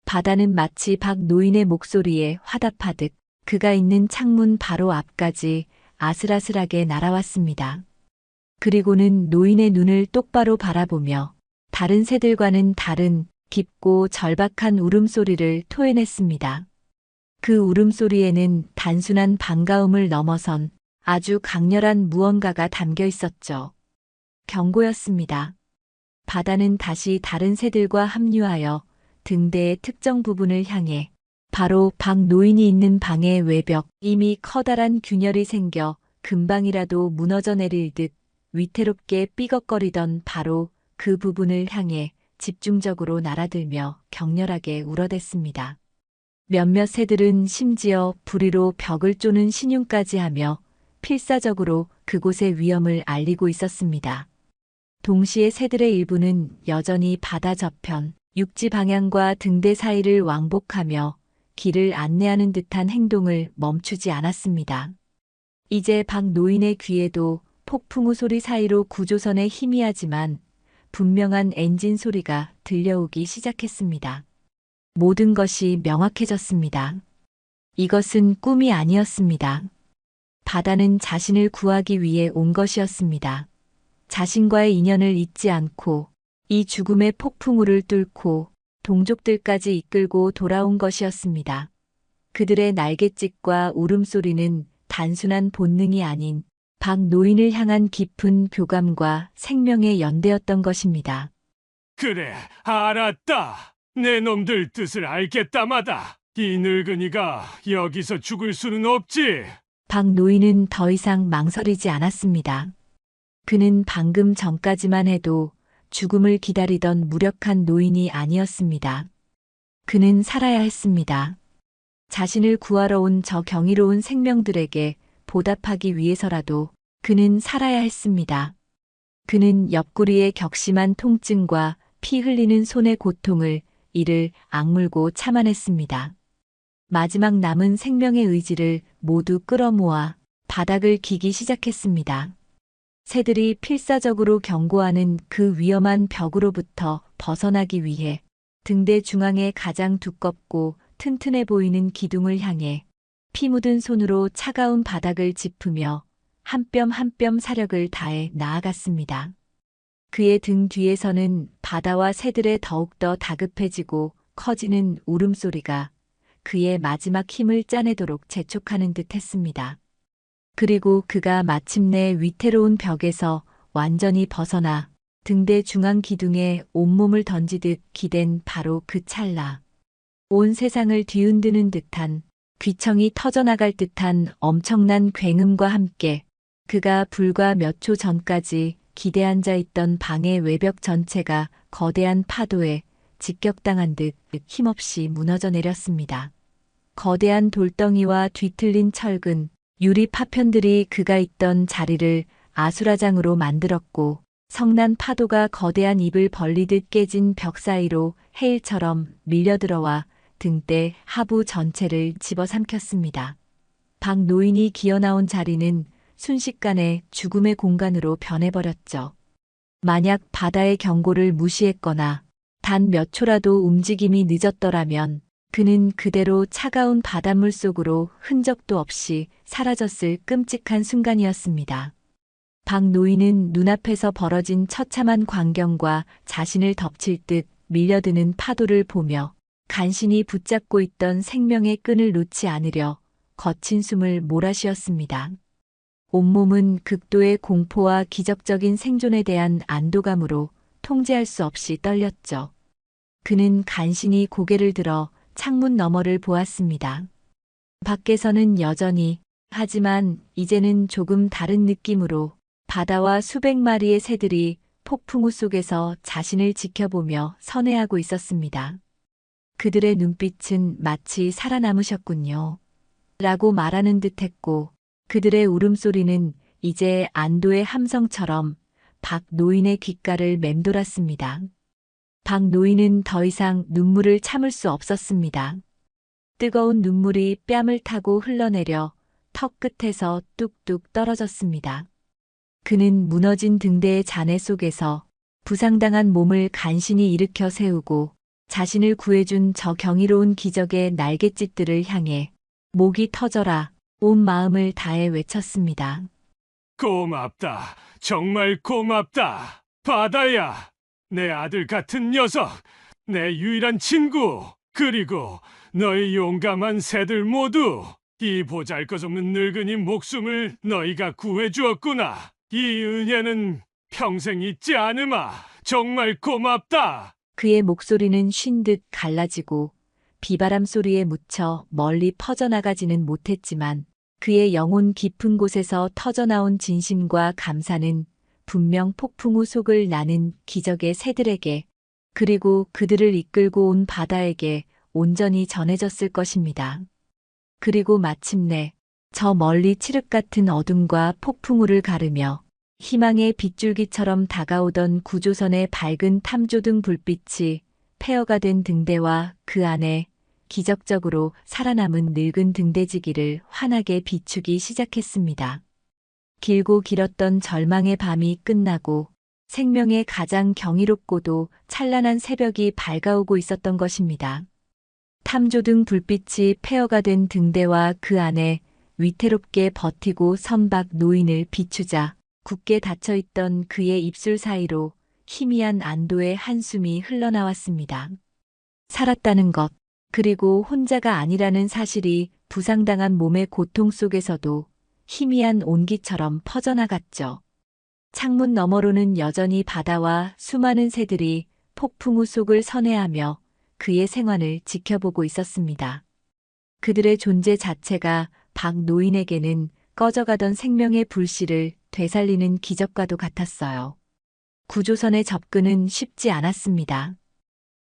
바다는 마치 박 노인의 목소리에 화답하듯 그가 있는 창문 바로 앞까지 아슬아슬하게 날아왔습니다. 그리고는 노인의 눈을 똑바로 바라보며 다른 새들과는 다른 깊고 절박한 울음소리를 토해냈습니다. 그 울음소리에는 단순한 반가움을 넘어선 아주 강렬한 무언가가 담겨 있었죠. 경고였습니다. 바다는 다시 다른 새들과 합류하여 등대의 특정 부분을 향해 바로 박 노인이 있는 방의 외벽, 이미 커다란 균열이 생겨 금방이라도 무너져 내릴 듯 위태롭게 삐걱거리던 바로 그 부분을 향해 집중적으로 날아들며 격렬하게 울어댔습니다. 몇몇 새들은 심지어 부리로 벽을 쪼는 신용까지 하며 필사적으로 그곳의 위험을 알리고 있었습니다. 동시에 새들의 일부는 여전히 바다 저편, 육지 방향과 등대 사이를 왕복하며 길을 안내하는 듯한 행동을 멈추지 않았습니다. 이제 박 노인의 귀에도 폭풍우 소리 사이로 구조선의 희미하지만 분명한 엔진 소리가 들려오기 시작했습니다. 모든 것이 명확해졌습니다. 이것은 꿈이 아니었습니다. 바다는 자신을 구하기 위해 온 것이었습니다. 자신과의 인연을 잊지 않고 이 죽음의 폭풍우를 뚫고 동족들까지 이끌고 돌아온 것이었습니다. 그들의 날갯짓과 울음소리는 단순한 본능이 아닌 박 노인을 향한 깊은 교감과 생명의 연대였던 것입니다. 그래, 알았다. 내 놈들 뜻을 알겠다마다. 이 늙은이가 여기서 죽을 수는 없지. 박 노인은 더 이상 망설이지 않았습니다. 그는 방금 전까지만 해도 죽음을 기다리던 무력한 노인이 아니었습니다. 그는 살아야 했습니다. 자신을 구하러 온 저 경이로운 생명들에게 보답하기 위해서라도 그는 살아야 했습니다. 그는 옆구리의 격심한 통증과 피 흘리는 손의 고통을 이를 악물고 참아냈습니다. 마지막 남은 생명의 의지를 모두 끌어모아 바닥을 기기 시작했습니다. 새들이 필사적으로 경고하는 그 위험한 벽으로부터 벗어나기 위해 등대 중앙의 가장 두껍고 튼튼해 보이는 기둥을 향해 피 묻은 손으로 차가운 바닥을 짚으며 한 뼘 한 뼘 사력을 다해 나아갔습니다. 그의 등 뒤에서는 바다와 새들의 더욱더 다급해지고 커지는 울음소리가 그의 마지막 힘을 짜내도록 재촉하는 듯 했습니다. 그리고 그가 마침내 위태로운 벽에서 완전히 벗어나 등대 중앙 기둥에 온몸을 던지듯 기댄 바로 그 찰나. 온 세상을 뒤흔드는 듯한 귀청이 터져나갈 듯한 엄청난 굉음과 함께 그가 불과 몇 초 전까지 기대앉아 있던 방의 외벽 전체가 거대한 파도에 직격당한 듯 힘없이 무너져 내렸습니다. 거대한 돌덩이와 뒤틀린 철근, 유리 파편들이 그가 있던 자리를 아수라장으로 만들었고 성난 파도가 거대한 입을 벌리듯 깨진 벽 사이로 해일처럼 밀려들어와 등대 하부 전체를 집어삼켰습니다. 박 노인이 기어나온 자리는 순식간에 죽음의 공간으로 변해버렸죠. 만약 바다의 경고를 무시했거나 단 몇 초라도 움직임이 늦었더라면 그는 그대로 차가운 바닷물 속으로 흔적도 없이 사라졌을 끔찍한 순간이었습니다. 박 노인은 눈앞에서 벌어진 처참한 광경과 자신을 덮칠 듯 밀려드는 파도를 보며 간신히 붙잡고 있던 생명의 끈을 놓지 않으려 거친 숨을 몰아쉬었습니다. 온몸은 극도의 공포와 기적적인 생존에 대한 안도감으로 통제할 수 없이 떨렸죠. 그는 간신히 고개를 들어 창문 너머를 보았습니다. 밖에서는 여전히, 하지만 이제는 조금 다른 느낌으로 바다와 수백 마리의 새들이 폭풍우 속에서 자신을 지켜보며 선회하고 있었습니다. 그들의 눈빛은 마치 살아남으셨군요. 라고 말하는 듯 했고, 그들의 울음소리는 이제 안도의 함성처럼 박 노인의 귓가를 맴돌았습니다. 박 노인은 더 이상 눈물을 참을 수 없었습니다. 뜨거운 눈물이 뺨을 타고 흘러내려 턱 끝에서 뚝뚝 떨어졌습니다. 그는 무너진 등대의 잔해 속에서 부상당한 몸을 간신히 일으켜 세우고 자신을 구해준 저 경이로운 기적의 날갯짓들을 향해 목이 터져라 온 마음을 다해 외쳤습니다. 고맙다. 정말 고맙다. 바다야. 내 아들 같은 녀석. 내 유일한 친구. 그리고 너희 용감한 새들 모두. 이 보잘것없는 늙은이 목숨을 너희가 구해주었구나. 이 은혜는 평생 잊지 않으마. 정말 고맙다. 그의 목소리는 쉰 듯 갈라지고 비바람 소리에 묻혀 멀리 퍼져나가지는 못했지만 그의 영혼 깊은 곳에서 터져나온 진심과 감사는 분명 폭풍우 속을 나는 기적의 새들에게 그리고 그들을 이끌고 온 바다에게 온전히 전해졌을 것입니다. 그리고 마침내 저 멀리 칠흑 같은 어둠과 폭풍우를 가르며 희망의 빗줄기처럼 다가오던 구조선의 밝은 탐조등 불빛이 폐허가 된 등대와 그 안에 기적적으로 살아남은 늙은 등대지기를 환하게 비추기 시작했습니다. 길고 길었던 절망의 밤이 끝나고 생명의 가장 경이롭고도 찬란한 새벽이 밝아오고 있었던 것입니다. 탐조등 불빛이 폐허가 된 등대와 그 안에 위태롭게 버티고 선박 노인을 비추자 굳게 닫혀있던 그의 입술 사이로 희미한 안도의 한숨이 흘러나왔습니다. 살았다는 것, 그리고 혼자가 아니라는 사실이 부상당한 몸의 고통 속에서도 희미한 온기처럼 퍼져나갔죠. 창문 너머로는 여전히 바다와 수많은 새들이 폭풍우 속을 선회하며 그의 생환을 지켜보고 있었습니다. 그들의 존재 자체가 박 노인에게는 꺼져가던 생명의 불씨를 되살리는 기적과도 같았어요. 구조선의 접근은 쉽지 않았습니다.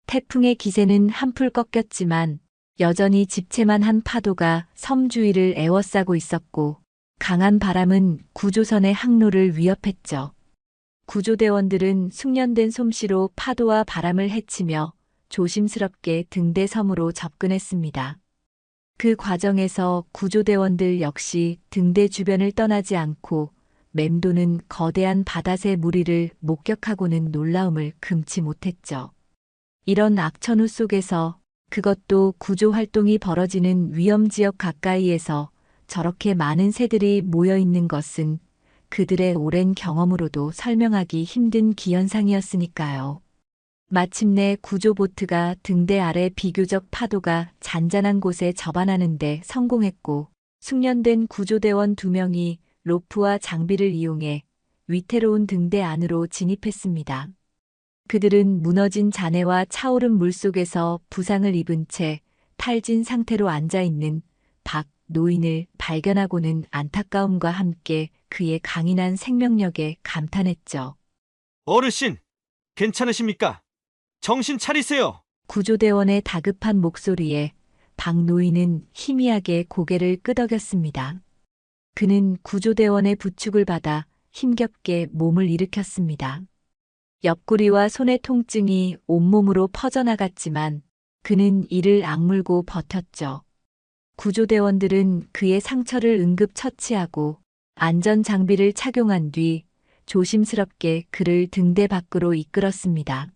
태풍의 기세는 한풀 꺾였지만 여전히 집채만한 파도가 섬 주위를 에워싸고 있었고 강한 바람은 구조선의 항로를 위협했죠. 구조대원들은 숙련된 솜씨로 파도와 바람을 헤치며 조심스럽게 등대 섬으로 접근했습니다. 그 과정에서 구조대원들 역시 등대 주변을 떠나지 않고 맴도는 거대한 바다새 무리를 목격하고는 놀라움을 금치 못했죠. 이런 악천후 속에서 그것도 구조 활동이 벌어지는 위험지역 가까이에서 저렇게 많은 새들이 모여 있는 것은 그들의 오랜 경험으로도 설명하기 힘든 기현상이었으니까요. 마침내 구조보트가 등대 아래 비교적 파도가 잔잔한 곳에 접안하는 데 성공했고 숙련된 구조대원 2명이 로프와 장비를 이용해 위태로운 등대 안으로 진입했습니다. 그들은 무너진 잔해와 차오른 물속에서 부상을 입은 채 탈진 상태로 앉아있는 박 노인을 발견하고는 안타까움과 함께 그의 강인한 생명력에 감탄했죠. 어르신, 괜찮으십니까? 정신 차리세요. 구조대원의 다급한 목소리에 박 노인은 희미하게 고개를 끄덕였습니다. 그는 구조대원의 부축을 받아 힘겹게 몸을 일으켰습니다. 옆구리와 손의 통증이 온몸으로 퍼져나갔지만 그는 이를 악물고 버텼죠. 구조대원들은 그의 상처를 응급 처치하고 안전장비를 착용한 뒤 조심스럽게 그를 등대 밖으로 이끌었습니다.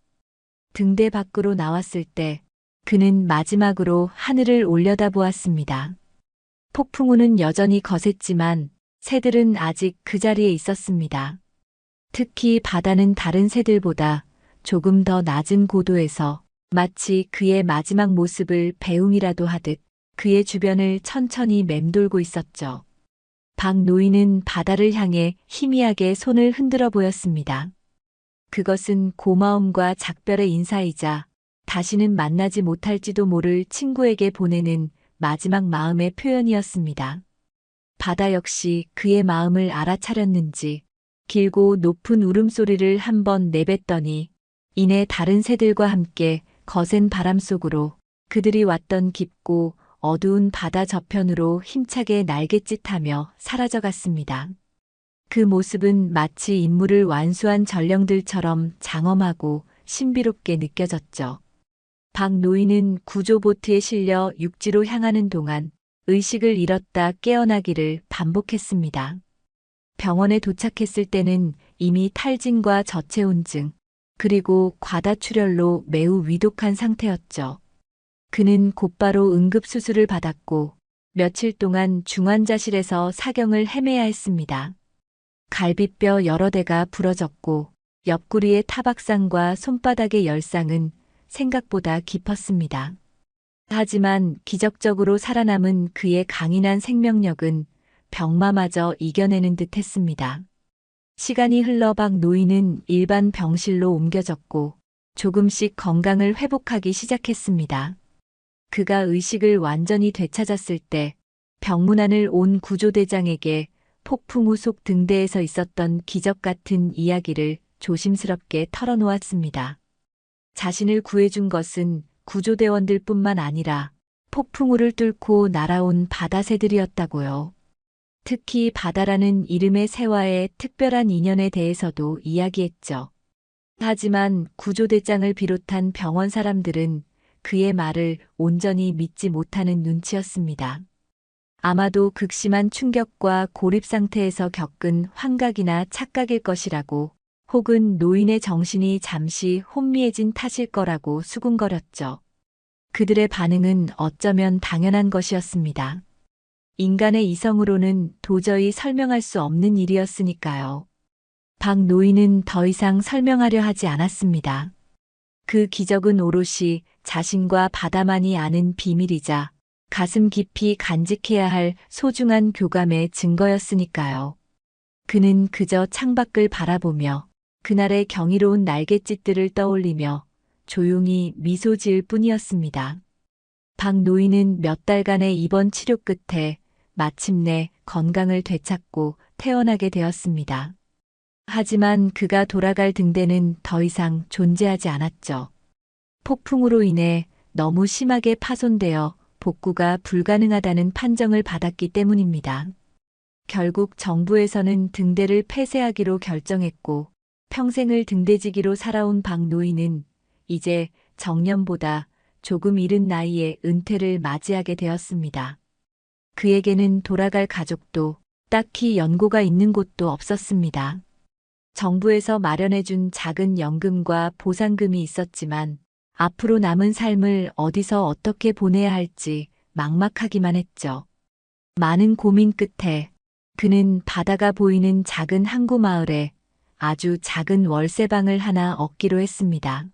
등대 밖으로 나왔을 때 그는 마지막으로 하늘을 올려다보았습니다. 폭풍우는 여전히 거셌지만 새들은 아직 그 자리에 있었습니다. 특히 바다는 다른 새들보다 조금 더 낮은 고도에서 마치 그의 마지막 모습을 배웅이라도 하듯 그의 주변을 천천히 맴돌고 있었죠. 박 노인은 바다를 향해 희미하게 손을 흔들어 보였습니다. 그것은 고마움과 작별의 인사이자 다시는 만나지 못할지도 모를 친구에게 보내는 마지막 마음의 표현이었습니다. 바다 역시 그의 마음을 알아차렸는지 길고 높은 울음소리를 한번 내뱉더니 이내 다른 새들과 함께 거센 바람 속으로 그들이 왔던 깊고 어두운 바다 저편으로 힘차게 날갯짓하며 사라져갔습니다. 그 모습은 마치 임무를 완수한 전령들처럼 장엄하고 신비롭게 느껴졌죠. 박노인은 구조보트에 실려 육지로 향하는 동안 의식을 잃었다 깨어나기를 반복했습니다. 병원에 도착했을 때는 이미 탈진과 저체온증, 그리고 과다출혈로 매우 위독한 상태였죠. 그는 곧바로 응급수술을 받았고 며칠 동안 중환자실에서 사경을 헤매야 했습니다. 갈비뼈 여러 대가 부러졌고 옆구리의 타박상과 손바닥의 열상은 생각보다 깊었습니다. 하지만 기적적으로 살아남은 그의 강인한 생명력은 병마마저 이겨내는 듯 했습니다. 시간이 흘러 박노인은 일반 병실로 옮겨졌고 조금씩 건강을 회복하기 시작했습니다. 그가 의식을 완전히 되찾았을 때 병문안을 온 구조대장에게 폭풍 후 속 등대에서 있었던 기적 같은 이야기를 조심스럽게 털어놓았습니다. 자신을 구해준 것은 구조대원들 뿐만 아니라 폭풍우를 뚫고 날아온 바다새들이었다고요. 특히 바다라는 이름의 새와의 특별한 인연에 대해서도 이야기했죠. 하지만 구조대장을 비롯한 병원 사람들은 그의 말을 온전히 믿지 못하는 눈치였습니다. 아마도 극심한 충격과 고립 상태에서 겪은 환각이나 착각일 것이라고, 혹은 노인의 정신이 잠시 혼미해진 탓일 거라고 수군거렸죠. 그들의 반응은 어쩌면 당연한 것이었습니다. 인간의 이성으로는 도저히 설명할 수 없는 일이었으니까요. 박노인은 더 이상 설명하려 하지 않았습니다. 그 기적은 오롯이 자신과 바다만이 아는 비밀이자 가슴 깊이 간직해야 할 소중한 교감의 증거였으니까요. 그는 그저 창밖을 바라보며 그날의 경이로운 날갯짓들을 떠올리며 조용히 미소 지을 뿐이었습니다. 박노인은 몇 달간의 입원 치료 끝에 마침내 건강을 되찾고 태어나게 되었습니다. 하지만 그가 돌아갈 등대는 더 이상 존재하지 않았죠. 폭풍으로 인해 너무 심하게 파손되어 복구가 불가능하다는 판정을 받았기 때문입니다. 결국 정부에서는 등대를 폐쇄하기로 결정했고 평생을 등대지기로 살아온 박노인은 이제 정년보다 조금 이른 나이에 은퇴를 맞이하게 되었습니다. 그에게는 돌아갈 가족도 딱히 연고가 있는 곳도 없었습니다. 정부에서 마련해준 작은 연금과 보상금이 있었지만 앞으로 남은 삶을 어디서 어떻게 보내야 할지 막막하기만 했죠. 많은 고민 끝에 그는 바다가 보이는 작은 항구 마을에 아주 작은 월세방을 하나 얻기로 했습니다.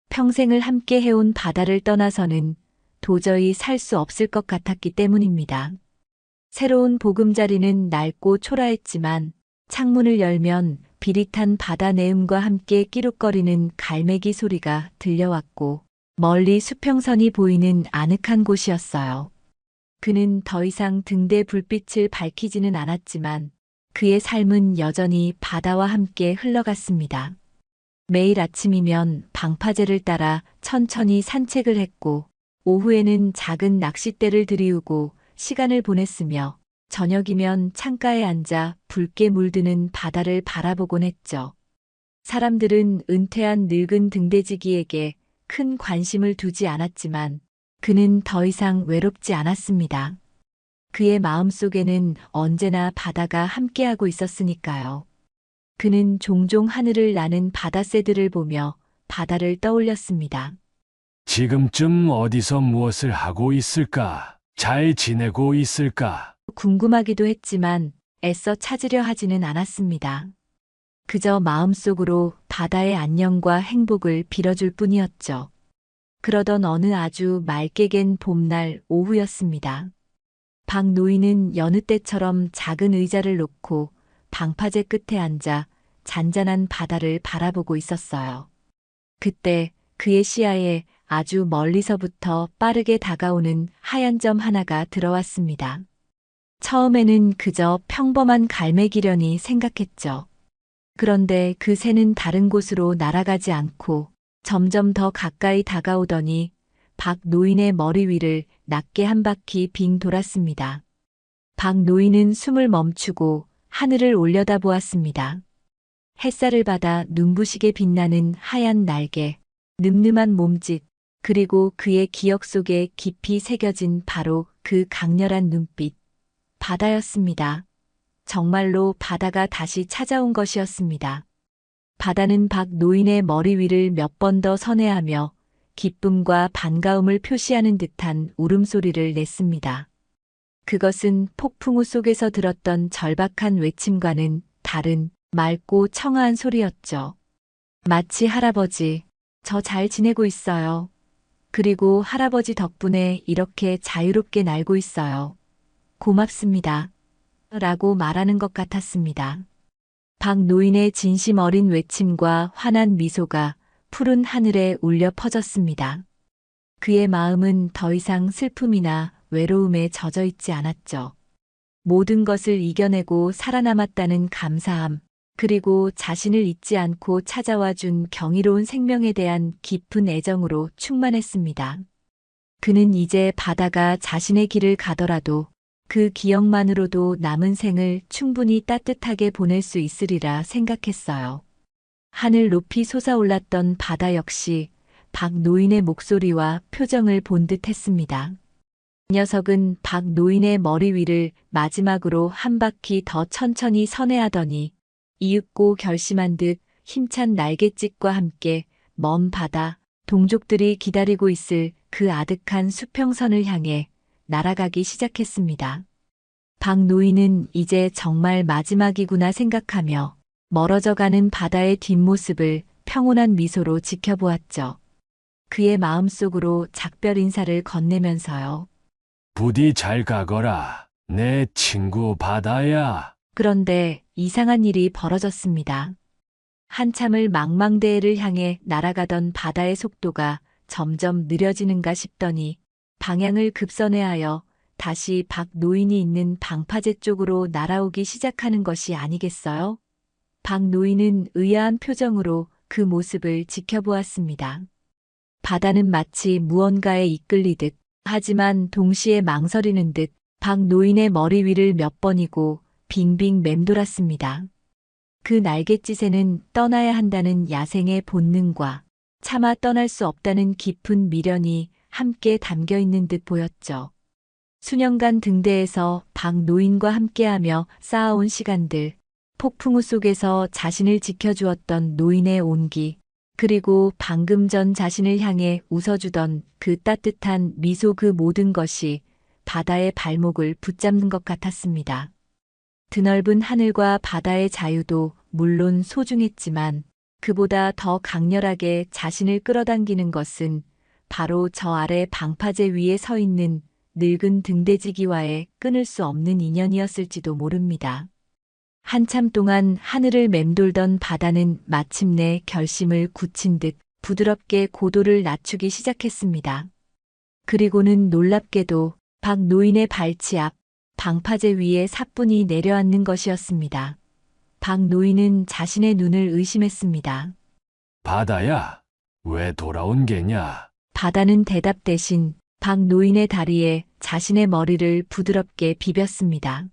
평생을 함께 해온 바다를 떠나서는 도저히 살 수 없을 것 같았기 때문입니다. 새로운 보금자리는 낡고 초라했지만 창문을 열면 비릿한 바다 내음과 함께 끼룩거리는 갈매기 소리가 들려왔고 멀리 수평선이 보이는 아늑한 곳이었어요. 그는 더 이상 등대 불빛을 밝히지는 않았지만 그의 삶은 여전히 바다와 함께 흘러갔습니다. 매일 아침이면 방파제를 따라 천천히 산책을 했고 오후에는 작은 낚싯대를 들이우고 시간을 보냈으며 저녁이면 창가에 앉아 붉게 물드는 바다를 바라보곤 했죠. 사람들은 은퇴한 늙은 등대지기에게 큰 관심을 두지 않았지만 그는 더 이상 외롭지 않았습니다. 그의 마음속에는 언제나 바다가 함께하고 있었으니까요. 그는 종종 하늘을 나는 바다새들을 보며 바다를 떠올렸습니다. 지금쯤 어디서 무엇을 하고 있을까? 잘 지내고 있을까? 궁금하기도 했지만 애써 찾으려 하지는 않았습니다. 그저 마음속으로 바다의 안녕과 행복을 빌어줄 뿐이었죠. 그러던 어느 아주 맑게 갠 봄날 오후였습니다. 박노인은 여느 때처럼 작은 의자를 놓고 방파제 끝에 앉아 잔잔한 바다를 바라보고 있었어요. 그때 그의 시야에 아주 멀리서부터 빠르게 다가오는 하얀 점 하나가 들어왔습니다. 처음에는 그저 평범한 갈매기려니 생각했죠. 그런데 그 새는 다른 곳으로 날아가지 않고 점점 더 가까이 다가오더니 박 노인의 머리 위를 낮게 한 바퀴 빙 돌았습니다. 박 노인은 숨을 멈추고 하늘을 올려다보았습니다. 햇살을 받아 눈부시게 빛나는 하얀 날개, 늠름한 몸짓, 그리고 그의 기억 속에 깊이 새겨진 바로 그 강렬한 눈빛. 바다였습니다. 정말로 바다가 다시 찾아온 것이었습니다. 바다는 박 노인의 머리 위를 몇 번 더 선회하며 기쁨과 반가움을 표시하는 듯한 울음소리를 냈습니다. 그것은 폭풍우 속에서 들었던 절박한 외침과는 다른 맑고 청아한 소리였죠. 마치 할아버지, 저 잘 지내고 있어요. 그리고 할아버지 덕분에 이렇게 자유롭게 날고 있어요. 고맙습니다. 라고 말하는 것 같았습니다. 박 노인의 진심 어린 외침과 환한 미소가 푸른 하늘에 울려 퍼졌습니다. 그의 마음은 더 이상 슬픔이나 외로움에 젖어 있지 않았죠. 모든 것을 이겨내고 살아남았다는 감사함, 그리고 자신을 잊지 않고 찾아와 준 경이로운 생명에 대한 깊은 애정으로 충만했습니다. 그는 이제 바다가 자신의 길을 가더라도 그 기억만으로도 남은 생을 충분히 따뜻하게 보낼 수 있으리라 생각했어요. 하늘 높이 솟아올랐던 바다 역시 박 노인의 목소리와 표정을 본 듯했습니다. 녀석은 박 노인의 머리 위를 마지막으로 한 바퀴 더 천천히 선회하더니 이윽고 결심한 듯 힘찬 날갯짓과 함께 먼 바다, 동족들이 기다리고 있을 그 아득한 수평선을 향해 날아가기 시작했습니다. 박 노인은 이제 정말 마지막이구나 생각하며 멀어져가는 바다의 뒷모습을 평온한 미소로 지켜보았죠. 그의 마음속으로 작별 인사를 건네면서요. 부디 잘 가거라. 내 친구 바다야. 그런데 이상한 일이 벌어졌습니다. 한참을 망망대해를 향해 날아가던 바다의 속도가 점점 느려지는가 싶더니 방향을 급선회하여 다시 박 노인이 있는 방파제 쪽으로 날아오기 시작하는 것이 아니겠어요? 박 노인은 의아한 표정으로 그 모습을 지켜보았습니다. 바다는 마치 무언가에 이끌리듯, 하지만 동시에 망설이는 듯 박 노인의 머리 위를 몇 번이고 빙빙 맴돌았습니다. 그 날갯짓에는 떠나야 한다는 야생의 본능과 차마 떠날 수 없다는 깊은 미련이 함께 담겨 있는 듯 보였죠. 수년간 등대에서 박 노인과 함께하며 쌓아온 시간들, 폭풍우 속에서 자신을 지켜주었던 노인의 온기, 그리고 방금 전 자신을 향해 웃어주던 그 따뜻한 미소, 그 모든 것이 바다의 발목을 붙잡는 것 같았습니다. 드넓은 하늘과 바다의 자유도 물론 소중했지만 그보다 더 강렬하게 자신을 끌어당기는 것은 바로 저 아래 방파제 위에 서 있는 늙은 등대지기와의 끊을 수 없는 인연이었을지도 모릅니다. 한참 동안 하늘을 맴돌던 바다는 마침내 결심을 굳힌 듯 부드럽게 고도를 낮추기 시작했습니다. 그리고는 놀랍게도 박 노인의 발치 앞 방파제 위에 사뿐히 내려앉는 것이었습니다. 박 노인은 자신의 눈을 의심했습니다. 바다야, 왜 돌아온 게냐? 바다는 대답 대신 박 노인의 다리에 자신의 머리를 부드럽게 비볐습니다.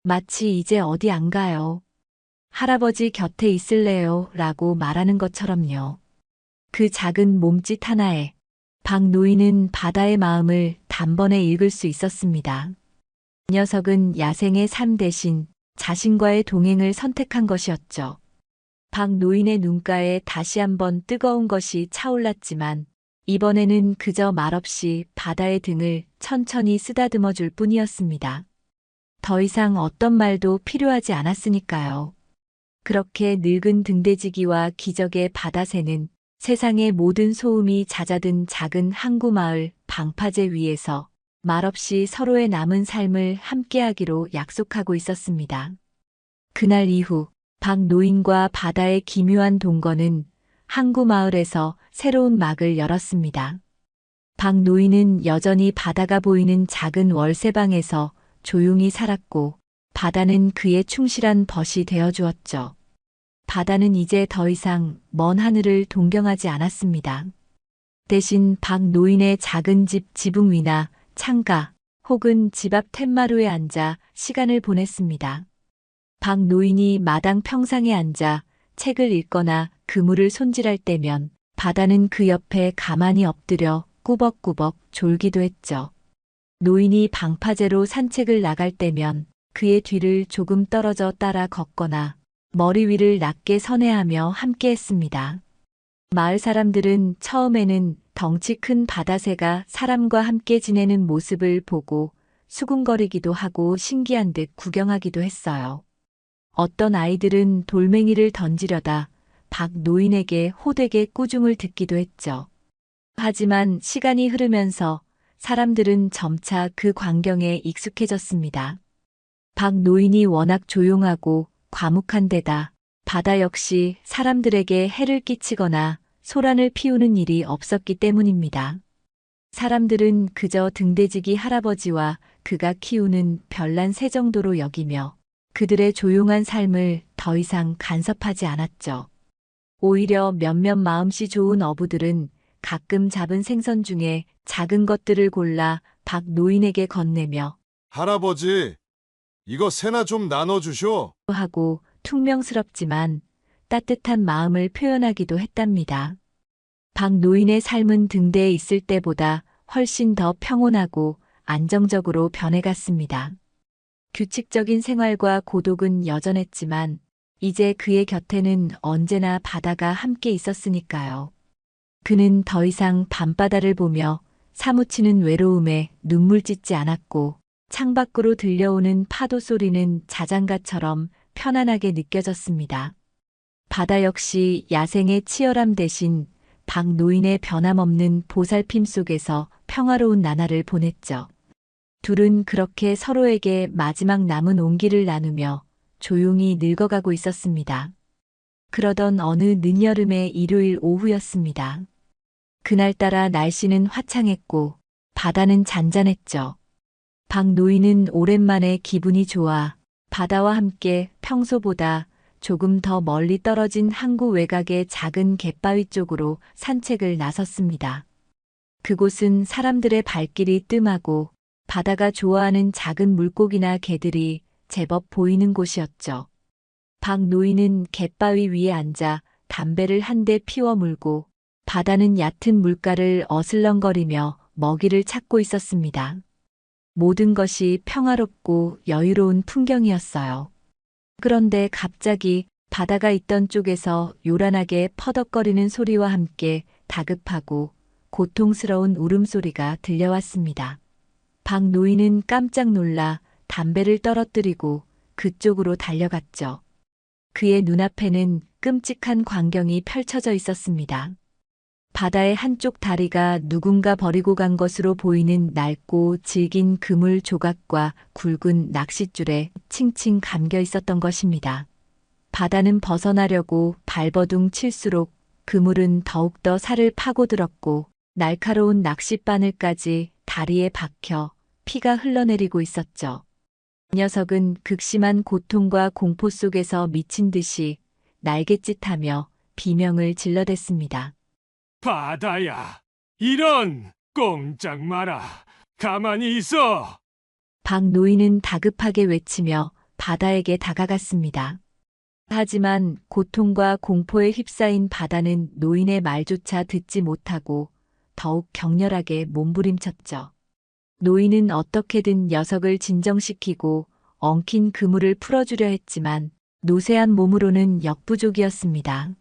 마치 이제 어디 안 가요. 할아버지 곁에 있을래요? 라고 말하는 것처럼요. 그 작은 몸짓 하나에 박 노인은 바다의 마음을 단번에 읽을 수 있었습니다. 이 녀석은 야생의 삶 대신 자신과의 동행을 선택한 것이었죠. 박 노인의 눈가에 다시 한번 뜨거운 것이 차올랐지만 이번에는 그저 말없이 바다의 등을 천천히 쓰다듬어 줄 뿐이었습니다. 더 이상 어떤 말도 필요하지 않았으니까요. 그렇게 늙은 등대지기와 기적의 바다새는 세상의 모든 소음이 잦아든 작은 항구 마을 방파제 위에서 말없이 서로의 남은 삶을 함께하기로 약속하고 있었습니다. 그날 이후 박 노인과 바다의 기묘한 동거는 항구 마을에서 새로운 막을 열었습니다. 박 노인은 여전히 바다가 보이는 작은 월세방에서 조용히 살았고 바다는 그의 충실한 벗이 되어 주었죠. 바다는 이제 더 이상 먼 하늘을 동경하지 않았습니다. 대신 박 노인의 작은 집 지붕 위나 창가 혹은 집 앞 툇마루에 앉아 시간을 보냈습니다. 박 노인이 마당 평상에 앉아 책을 읽거나 그물을 손질할 때면 바다는 그 옆에 가만히 엎드려 꾸벅꾸벅 졸기도 했죠. 노인이 방파제로 산책을 나갈 때면 그의 뒤를 조금 떨어져 따라 걷거나 머리 위를 낮게 선회하며 함께 했습니다. 마을 사람들은 처음에는 덩치 큰 바다새가 사람과 함께 지내는 모습을 보고 수군거리기도 하고 신기한 듯 구경하기도 했어요. 어떤 아이들은 돌멩이를 던지려다 박 노인에게 호되게 꾸중을 듣기도 했죠. 하지만 시간이 흐르면서 사람들은 점차 그 광경에 익숙해졌습니다. 박 노인이 워낙 조용하고 과묵한 데다 바다 역시 사람들에게 해를 끼치거나 소란을 피우는 일이 없었기 때문입니다. 사람들은 그저 등대지기 할아버지와 그가 키우는 별난 새 정도로 여기며 그들의 조용한 삶을 더 이상 간섭하지 않았죠. 오히려 몇몇 마음씨 좋은 어부들은 가끔 잡은 생선 중에 작은 것들을 골라 박 노인에게 건네며 할아버지, 이거 새나 좀 나눠주쇼. 하고 퉁명스럽지만 따뜻한 마음을 표현하기도 했답니다. 박 노인의 삶은 등대에 있을 때보다 훨씬 더 평온하고 안정적으로 변해갔습니다. 규칙적인 생활과 고독은 여전했지만 이제 그의 곁에는 언제나 바다가 함께 있었으니까요. 그는 더 이상 밤바다를 보며 사무치는 외로움에 눈물 찢지 않았고 창밖으로 들려오는 파도 소리는 자장가처럼 편안하게 느껴졌습니다. 바다 역시 야생의 치열함 대신 박 노인의 변함없는 보살핌 속에서 평화로운 나날을 보냈죠. 둘은 그렇게 서로에게 마지막 남은 온기를 나누며 조용히 늙어가고 있었습니다. 그러던 어느 늦여름의 일요일 오후였습니다. 그날따라 날씨는 화창했고 바다는 잔잔했죠. 박 노인은 오랜만에 기분이 좋아 바다와 함께 평소보다 조금 더 멀리 떨어진 항구 외곽의 작은 갯바위 쪽으로 산책을 나섰습니다. 그곳은 사람들의 발길이 뜸하고 바다가 좋아하는 작은 물고기나 개들이 제법 보이는 곳이었죠. 박 노인은 갯바위 위에 앉아 담배를 한 대 피워 물고 바다는 얕은 물가를 어슬렁거리며 먹이를 찾고 있었습니다. 모든 것이 평화롭고 여유로운 풍경이었어요. 그런데 갑자기 바다가 있던 쪽에서 요란하게 퍼덕거리는 소리와 함께 다급하고 고통스러운 울음소리가 들려왔습니다. 박 노인은 깜짝 놀라 담배를 떨어뜨리고 그쪽으로 달려갔죠. 그의 눈앞에는 끔찍한 광경이 펼쳐져 있었습니다. 바다의 한쪽 다리가 누군가 버리고 간 것으로 보이는 낡고 질긴 그물 조각과 굵은 낚싯줄에 칭칭 감겨 있었던 것입니다. 바다는 벗어나려고 발버둥 칠수록 그물은 더욱더 살을 파고들었고 날카로운 낚싯바늘까지 다리에 박혀 피가 흘러내리고 있었죠. 녀석은 극심한 고통과 공포 속에서 미친 듯이 날갯짓하며 비명을 질러댔습니다. 바다야, 이런 꼼짝 마라. 가만히 있어. 박 노인은 다급하게 외치며 바다에게 다가갔습니다. 하지만 고통과 공포에 휩싸인 바다는 노인의 말조차 듣지 못하고 더욱 격렬하게 몸부림쳤죠. 노인은 어떻게든 녀석을 진정시키고 엉킨 그물을 풀어주려 했지만 노쇠한 몸으로는 역부족이었습니다.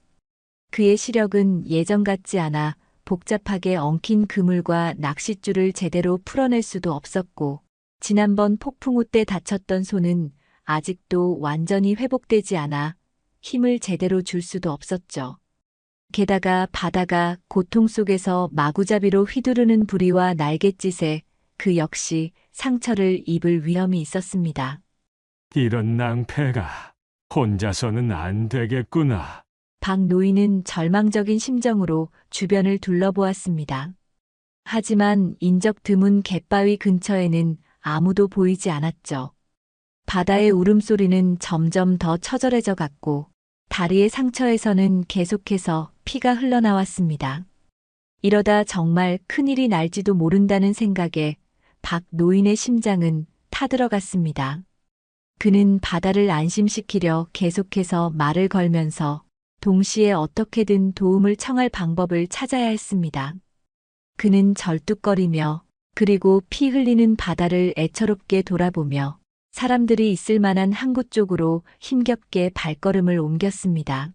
그의 시력은 예전 같지 않아 복잡하게 엉킨 그물과 낚싯줄을 제대로 풀어낼 수도 없었고 지난번 폭풍우 때 다쳤던 손은 아직도 완전히 회복되지 않아 힘을 제대로 줄 수도 없었죠. 게다가 바다가 고통 속에서 마구잡이로 휘두르는 부리와 날갯짓에 그 역시 상처를 입을 위험이 있었습니다. 이런 낭패가 혼자서는 안 되겠구나. 박 노인은 절망적인 심정으로 주변을 둘러보았습니다. 하지만 인적 드문 갯바위 근처에는 아무도 보이지 않았죠. 바다의 울음소리는 점점 더 처절해져 갔고 다리의 상처에서는 계속해서 피가 흘러나왔습니다. 이러다 정말 큰일이 날지도 모른다는 생각에 박 노인의 심장은 타들어갔습니다. 그는 바다를 안심시키려 계속해서 말을 걸면서 동시에 어떻게든 도움을 청할 방법을 찾아야 했습니다. 그는 절뚝거리며 그리고 피 흘리는 바다를 애처롭게 돌아보며 사람들이 있을 만한 항구 쪽으로 힘겹게 발걸음을 옮겼습니다.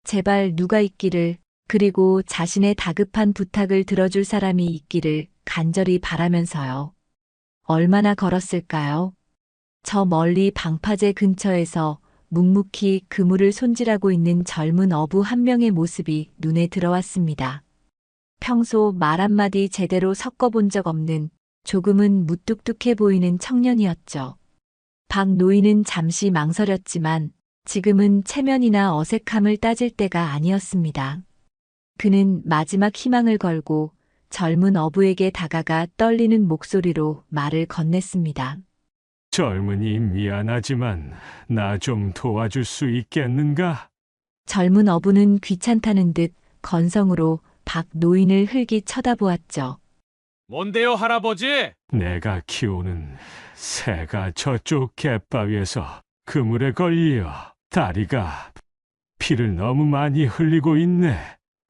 제발 누가 있기를, 그리고 자신의 다급한 부탁을 들어줄 사람이 있기를 간절히 바라면서요. 얼마나 걸었을까요? 저 멀리 방파제 근처에서 묵묵히 그물을 손질하고 있는 젊은 어부 한 명의 모습이 눈에 들어왔습니다. 평소 말 한마디 제대로 섞어본 적 없는 조금은 무뚝뚝해 보이는 청년이었죠. 박 노인은 잠시 망설였지만 지금은 체면이나 어색함을 따질 때가 아니었습니다. 그는 마지막 희망을 걸고 젊은 어부에게 다가가 떨리는 목소리로 말을 건넸습니다. 젊은이 미안하지만 나 좀 도와줄 수 있겠는가? 젊은 어부는 귀찮다는 듯 건성으로 박 노인을 흘기 쳐다보았죠. 뭔데요, 할아버지? 내가 키우는 새가 저쪽 갯바위에서 그물에 걸려 다리가 피를 너무 많이 흘리고 있네.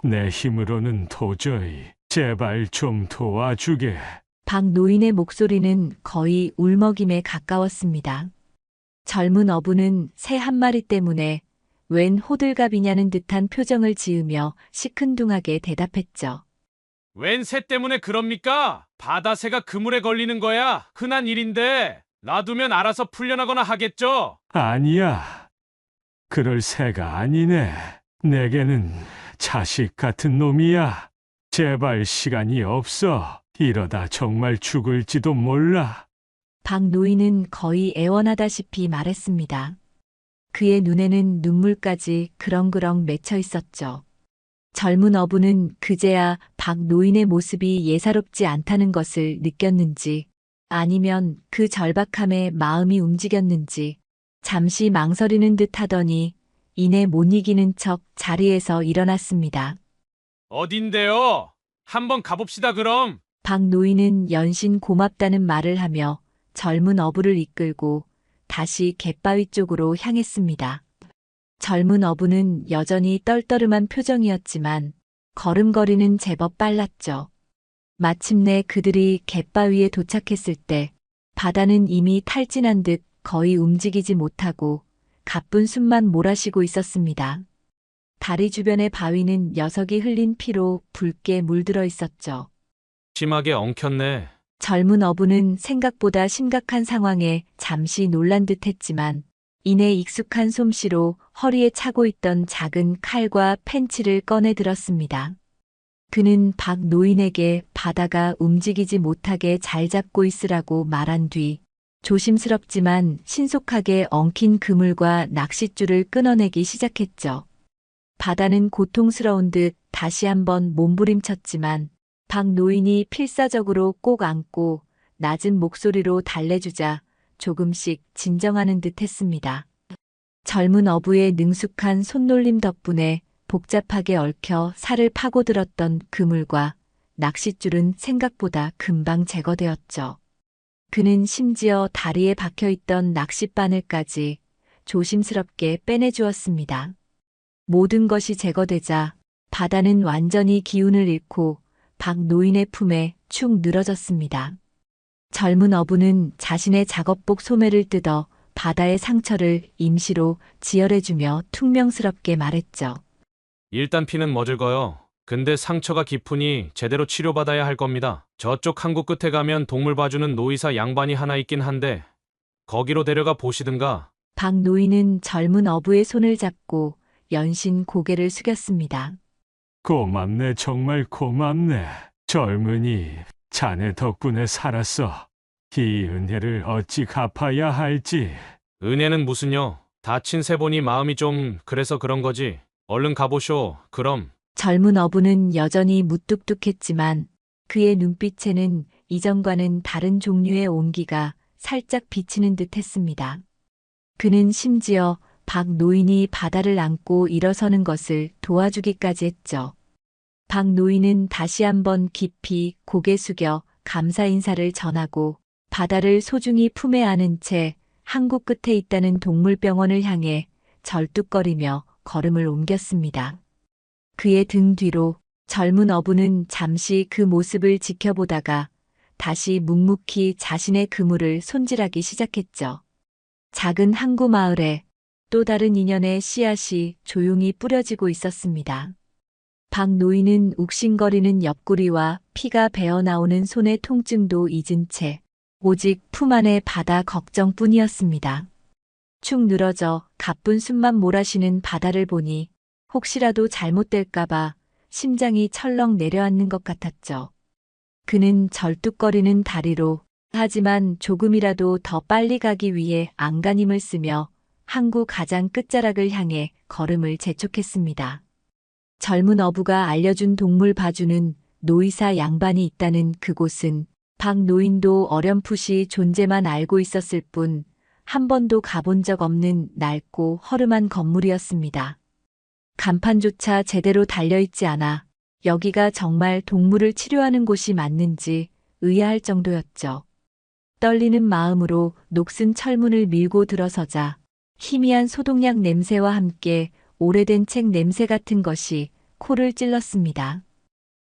내 힘으로는 도저히 제발 좀 도와주게. 박 노인의 목소리는 거의 울먹임에 가까웠습니다. 젊은 어부는 새 한 마리 때문에 웬 호들갑이냐는 듯한 표정을 지으며 시큰둥하게 대답했죠. 웬 새 때문에 그럽니까? 바다새가 그물에 걸리는 거야 흔한 일인데 놔두면 알아서 풀려나거나 하겠죠? 아니야. 그럴 새가 아니네. 내게는 자식 같은 놈이야. 제발 시간이 없어. 이러다 정말 죽을지도 몰라. 박 노인은 거의 애원하다시피 말했습니다. 그의 눈에는 눈물까지 그렁그렁 맺혀 있었죠. 젊은 어부는 그제야 박 노인의 모습이 예사롭지 않다는 것을 느꼈는지 아니면 그 절박함에 마음이 움직였는지 잠시 망설이는 듯 하더니 이내 못 이기는 척 자리에서 일어났습니다. 어딘데요? 한번 가봅시다 그럼. 박 노인은 연신 고맙다는 말을 하며 젊은 어부를 이끌고 다시 갯바위 쪽으로 향했습니다. 젊은 어부는 여전히 떨떠름한 표정이었지만 걸음걸이는 제법 빨랐죠. 마침내 그들이 갯바위에 도착했을 때 바다는 이미 탈진한 듯 거의 움직이지 못하고 가쁜 숨만 몰아쉬고 있었습니다. 다리 주변의 바위는 녀석이 흘린 피로 붉게 물들어 있었죠. 심하게 엉켰네. 젊은 어부는 생각보다 심각한 상황에 잠시 놀란 듯 했지만 이내 익숙한 솜씨로 허리에 차고 있던 작은 칼과 펜치를 꺼내 들었습니다. 그는 박 노인에게 바다가 움직이지 못하게 잘 잡고 있으라고 말한 뒤 조심스럽지만 신속하게 엉킨 그물과 낚싯줄을 끊어내기 시작했죠. 바다는 고통스러운 듯 다시 한번 몸부림쳤지만 박 노인이 필사적으로 꼭 안고 낮은 목소리로 달래주자 조금씩 진정하는 듯 했습니다. 젊은 어부의 능숙한 손놀림 덕분에 복잡하게 얽혀 살을 파고들었던 그물과 낚싯줄은 생각보다 금방 제거되었죠. 그는 심지어 다리에 박혀있던 낚싯바늘까지 조심스럽게 빼내주었습니다. 모든 것이 제거되자 바다는 완전히 기운을 잃고 박 노인의 품에 축 늘어졌습니다. 젊은 어부는 자신의 작업복 소매를 뜯어 바다의 상처를 임시로 지혈해주며 퉁명스럽게 말했죠. 일단 피는 멎을거요. 근데 상처가 깊으니 제대로 치료받아야 할 겁니다. 저쪽 항구 끝에 가면 동물 봐주는 노이사 양반이 하나 있긴 한데 거기로 데려가 보시든가. 박 노인은 젊은 어부의 손을 잡고 연신 고개를 숙였습니다. 고맙네, 정말 고맙네. 젊은이, 자네 덕분에 살았어. 이 은혜를 어찌 갚아야 할지. 은혜는 무슨요? 다친 새 보니 마음이 좀 그래서 그런 거지. 얼른 가보쇼. 그럼. 젊은 어부는 여전히 무뚝뚝했지만 그의 눈빛에는 이전과는 다른 종류의 온기가 살짝 비치는 듯 했습니다. 그는 심지어 박 노인이 바다를 안고 일어서는 것을 도와주기까지 했죠. 박 노인은 다시 한번 깊이 고개 숙여 감사 인사를 전하고 바다를 소중히 품에 안은 채 항구 끝에 있다는 동물병원을 향해 절뚝거리며 걸음을 옮겼습니다. 그의 등 뒤로 젊은 어부는 잠시 그 모습을 지켜보다가 다시 묵묵히 자신의 그물을 손질하기 시작했죠. 작은 항구 마을에 또 다른 인연의 씨앗이 조용히 뿌려지고 있었습니다. 박 노인은 욱신거리는 옆구리와 피가 배어나오는 손의 통증도 잊은 채 오직 품 안의 바다 걱정뿐이었습니다. 축 늘어져 가쁜 숨만 몰아쉬는 바다를 보니 혹시라도 잘못될까봐 심장이 철렁 내려앉는 것 같았죠. 그는 절뚝거리는 다리로 하지만 조금이라도 더 빨리 가기 위해 안간힘을 쓰며 항구 가장 끝자락을 향해 걸음을 재촉했습니다. 젊은 어부가 알려준 동물 봐주는 노이사 양반이 있다는 그곳은 박 노인도 어렴풋이 존재만 알고 있었을 뿐 한 번도 가본 적 없는 낡고 허름한 건물이었습니다. 간판조차 제대로 달려있지 않아 여기가 정말 동물을 치료하는 곳이 맞는지 의아할 정도였죠. 떨리는 마음으로 녹슨 철문을 밀고 들어서자 희미한 소독약 냄새와 함께 오래된 책 냄새 같은 것이 코를 찔렀습니다.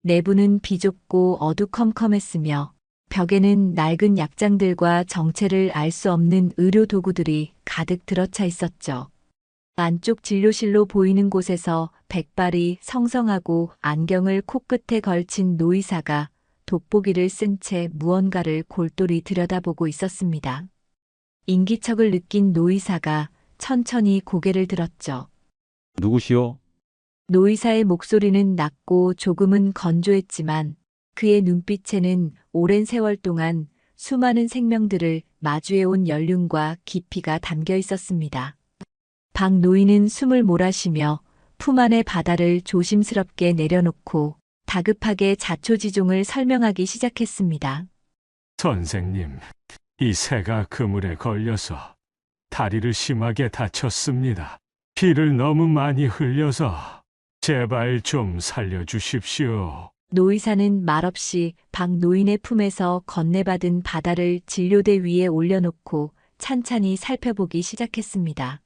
내부는 비좁고 어두컴컴했으며 벽에는 낡은 약장들과 정체를 알 수 없는 의료 도구들이 가득 들어차 있었죠. 안쪽 진료실로 보이는 곳에서 백발이 성성하고 안경을 코끝에 걸친 노이사가 돋보기를 쓴 채 무언가를 골똘히 들여다보고 있었습니다. 인기척을 느낀 노이사가 천천히 고개를 들었죠. 누구시오? 노이사의 목소리는 낮고 조금은 건조했지만 그의 눈빛에는 오랜 세월 동안 수많은 생명들을 마주해온 연륜과 깊이가 담겨 있었습니다. 박 노인은 숨을 몰아쉬며 품 안의 바다를 조심스럽게 내려놓고 다급하게 자초지종을 설명하기 시작했습니다. 선생님, 이 새가 그물에 걸려서 다리를 심하게 다쳤습니다. 피를 너무 많이 흘려서 제발 좀 살려주십시오. 노이사는 말없이 박 노인의 품에서 건네받은 바다를 진료대 위에 올려놓고 찬찬히 살펴보기 시작했습니다.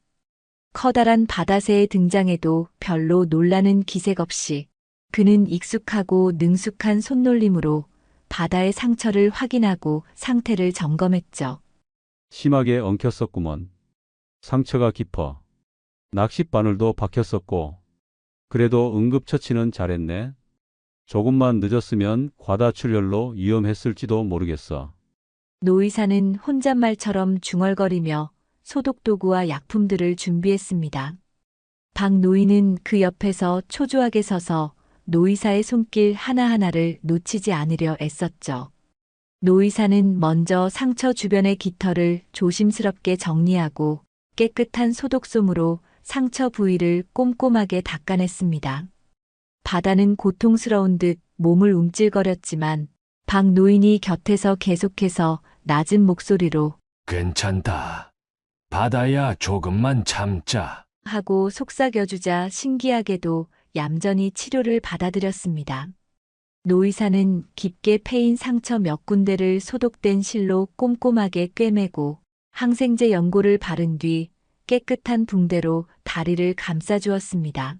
커다란 바다새의 등장에도 별로 놀라는 기색 없이 그는 익숙하고 능숙한 손놀림으로 바다의 상처를 확인하고 상태를 점검했죠. 심하게 엉켰었구먼. 상처가 깊어. 낚싯바늘도 박혔었고. 그래도 응급처치는 잘했네. 조금만 늦었으면 과다출혈로 위험했을지도 모르겠어. 노이사는 혼잣말처럼 중얼거리며 소독도구와 약품들을 준비했습니다. 박 노인은 그 옆에서 초조하게 서서 노이사의 손길 하나하나를 놓치지 않으려 애썼죠. 노이사는 먼저 상처 주변의 깃털을 조심스럽게 정리하고 깨끗한 소독솜으로 상처 부위를 꼼꼼하게 닦아냈습니다. 바다는 고통스러운 듯 몸을 움찔거렸지만 박 노인이 곁에서 계속해서 낮은 목소리로 괜찮다. 바다야 조금만 참자. 하고 속삭여주자 신기하게도 얌전히 치료를 받아들였습니다. 노이사는 깊게 패인 상처 몇 군데를 소독된 실로 꼼꼼하게 꿰매고 항생제 연고를 바른 뒤 깨끗한 붕대로 다리를 감싸주었습니다.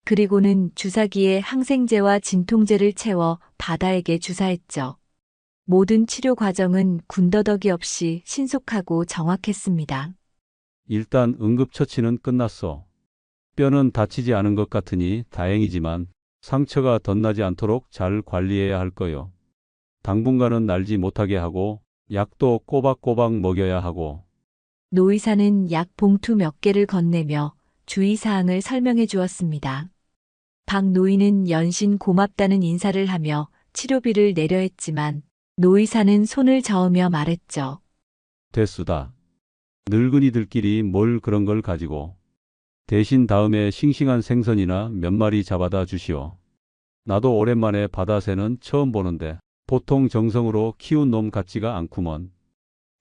그리고는 주사기에 항생제와 진통제를 채워 바다에게 주사했죠. 모든 치료 과정은 군더더기 없이 신속하고 정확했습니다. 일단 응급처치는 끝났어. 뼈는 다치지 않은 것 같으니 다행이지만 상처가 덧나지 않도록 잘 관리해야 할 거요. 당분간은 날지 못하게 하고 약도 꼬박꼬박 먹여야 하고. 노이사는 약 봉투 몇 개를 건네며 주의사항을 설명해 주었습니다. 박 노인은 연신 고맙다는 인사를 하며 치료비를 내려 했지만 노이사는 손을 저으며 말했죠. 됐수다. 늙은이들끼리 뭘 그런 걸 가지고. 대신 다음에 싱싱한 생선이나 몇 마리 잡아다 주시오. 나도 오랜만에 바다새는 처음 보는데 보통 정성으로 키운 놈 같지가 않구먼.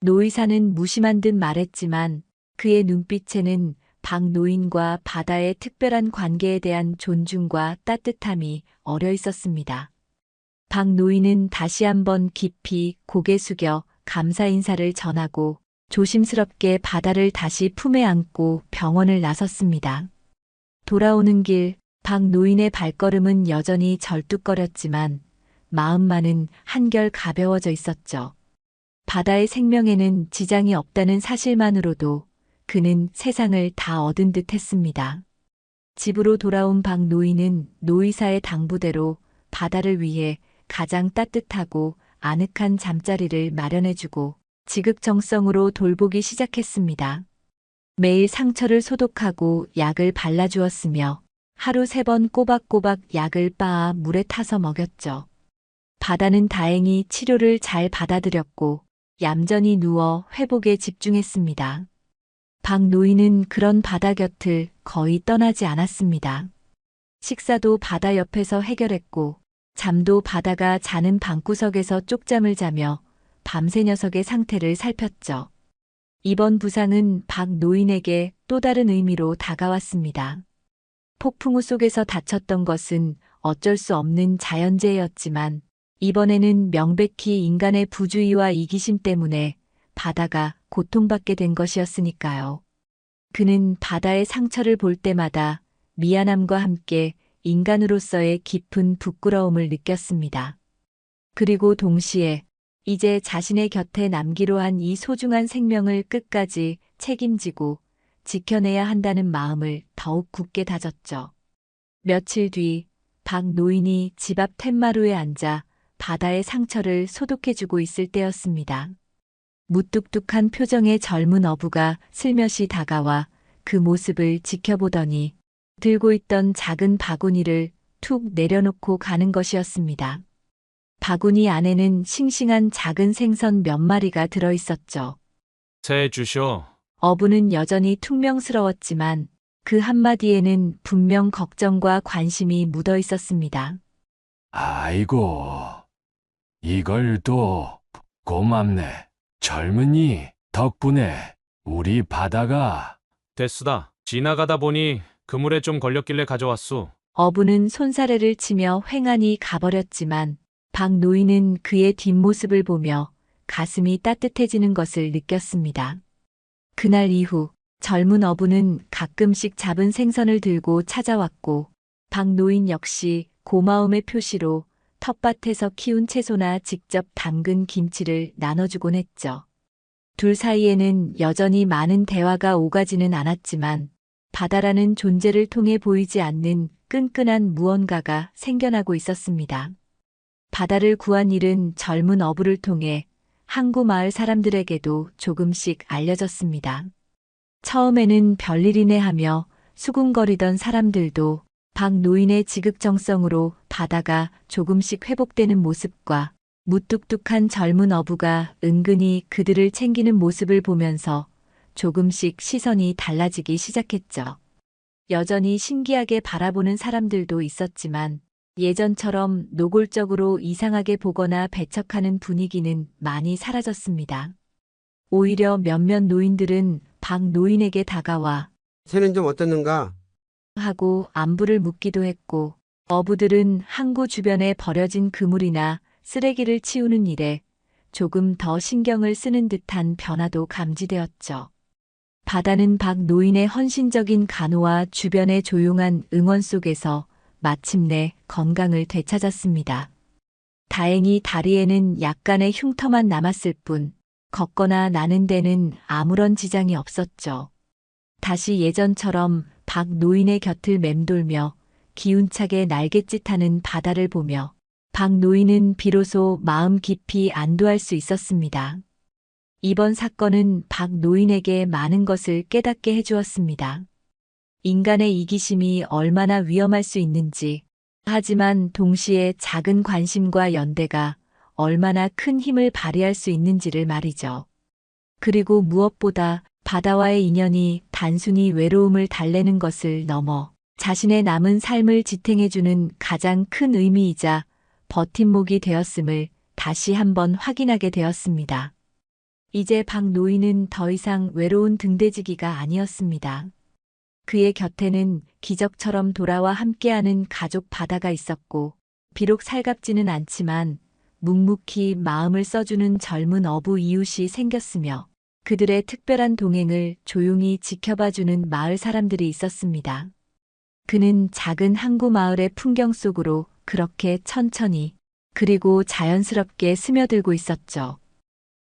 노의사는 무심한 듯 말했지만 그의 눈빛에는 박 노인과 바다의 특별한 관계에 대한 존중과 따뜻함이 어려 있었습니다. 박 노인은 다시 한번 깊이 고개 숙여 감사 인사를 전하고 조심스럽게 바다를 다시 품에 안고 병원을 나섰습니다. 돌아오는 길, 박 노인의 발걸음은 여전히 절뚝거렸지만 마음만은 한결 가벼워져 있었죠. 바다의 생명에는 지장이 없다는 사실만으로도 그는 세상을 다 얻은 듯 했습니다. 집으로 돌아온 박 노인은 노의사의 당부대로 바다를 위해 가장 따뜻하고 아늑한 잠자리를 마련해주고 지극정성으로 돌보기 시작했습니다. 매일 상처를 소독하고 약을 발라주었으며 하루 3번 꼬박꼬박 약을 빻아 물에 타서 먹였죠. 바다는 다행히 치료를 잘 받아들였고 얌전히 누워 회복에 집중했습니다. 박 노인은 그런 바다 곁을 거의 떠나지 않았습니다. 식사도 바다 옆에서 해결했고 잠도 바다가 자는 방구석에서 쪽잠을 자며 밤새 녀석의 상태를 살폈죠. 이번 부상은 박 노인에게 또 다른 의미로 다가왔습니다. 폭풍우 속에서 다쳤던 것은 어쩔 수 없는 자연재해였지만 이번에는 명백히 인간의 부주의와 이기심 때문에 바다가 고통받게 된 것이었으니까요. 그는 바다의 상처를 볼 때마다 미안함과 함께 인간으로서의 깊은 부끄러움을 느꼈습니다. 그리고 동시에 이제 자신의 곁에 남기로 한 이 소중한 생명을 끝까지 책임지고 지켜내야 한다는 마음을 더욱 굳게 다졌죠. 며칠 뒤 박 노인이 집 앞 툇마루에 앉아 바다의 상처를 소독해주고 있을 때였습니다. 무뚝뚝한 표정의 젊은 어부가 슬며시 다가와 그 모습을 지켜보더니 들고 있던 작은 바구니를 툭 내려놓고 가는 것이었습니다. 바구니 안에는 싱싱한 작은 생선 몇 마리가 들어있었죠. 새 주쇼. 어부는 여전히 퉁명스러웠지만 그 한마디에는 분명 걱정과 관심이 묻어 있었습니다. 아이고, 이걸 또 고맙네. 젊은이 덕분에 우리 바다가 됐수다. 지나가다 보니 그물에 좀 걸렸길래 가져왔소. 어부는 손사래를 치며 횡하니 가버렸지만 박 노인은 그의 뒷모습을 보며 가슴이 따뜻해지는 것을 느꼈습니다. 그날 이후 젊은 어부는 가끔씩 잡은 생선을 들고 찾아왔고 박 노인 역시 고마움의 표시로 텃밭에서 키운 채소나 직접 담근 김치를 나눠주곤 했죠. 둘 사이에는 여전히 많은 대화가 오가지는 않았지만 바다라는 존재를 통해 보이지 않는 끈끈한 무언가가 생겨나고 있었습니다. 바다를 구한 일은 젊은 어부를 통해 항구 마을 사람들에게도 조금씩 알려졌습니다. 처음에는 별일이네 하며 수군거리던 사람들도 박 노인의 지극정성으로 바다가 조금씩 회복되는 모습과 무뚝뚝한 젊은 어부가 은근히 그들을 챙기는 모습을 보면서 조금씩 시선이 달라지기 시작했죠. 여전히 신기하게 바라보는 사람들도 있었지만 예전처럼 노골적으로 이상하게 보거나 배척하는 분위기는 많이 사라졌습니다. 오히려 몇몇 노인들은 박 노인에게 다가와 새는 좀 어떻는가? 하고 안부를 묻기도 했고 어부들은 항구 주변에 버려진 그물이나 쓰레기를 치우는 일에 조금 더 신경을 쓰는 듯한 변화도 감지되었죠. 바다는 박 노인의 헌신적인 간호와 주변의 조용한 응원 속에서 마침내 건강을 되찾았습니다. 다행히 다리에는 약간의 흉터만 남았을 뿐 걷거나 나는 데는 아무런 지장이 없었죠. 다시 예전처럼 박 노인의 곁을 맴돌며 기운차게 날갯짓하는 바다를 보며 박 노인은 비로소 마음 깊이 안도할 수 있었습니다. 이번 사건은 박 노인에게 많은 것을 깨닫게 해주었습니다. 인간의 이기심이 얼마나 위험할 수 있는지, 하지만 동시에 작은 관심과 연대가 얼마나 큰 힘을 발휘할 수 있는지를 말이죠. 그리고 무엇보다 바다와의 인연이 단순히 외로움을 달래는 것을 넘어 자신의 남은 삶을 지탱해주는 가장 큰 의미이자 버팀목이 되었음을 다시 한번 확인하게 되었습니다. 이제 박노인은 더 이상 외로운 등대지기가 아니었습니다. 그의 곁에는 기적처럼 돌아와 함께하는 가족 바다가 있었고, 비록 살갑지는 않지만 묵묵히 마음을 써주는 젊은 어부 이웃이 생겼으며, 그들의 특별한 동행을 조용히 지켜봐주는 마을 사람들이 있었습니다. 그는 작은 항구 마을의 풍경 속으로 그렇게 천천히 그리고 자연스럽게 스며들고 있었죠.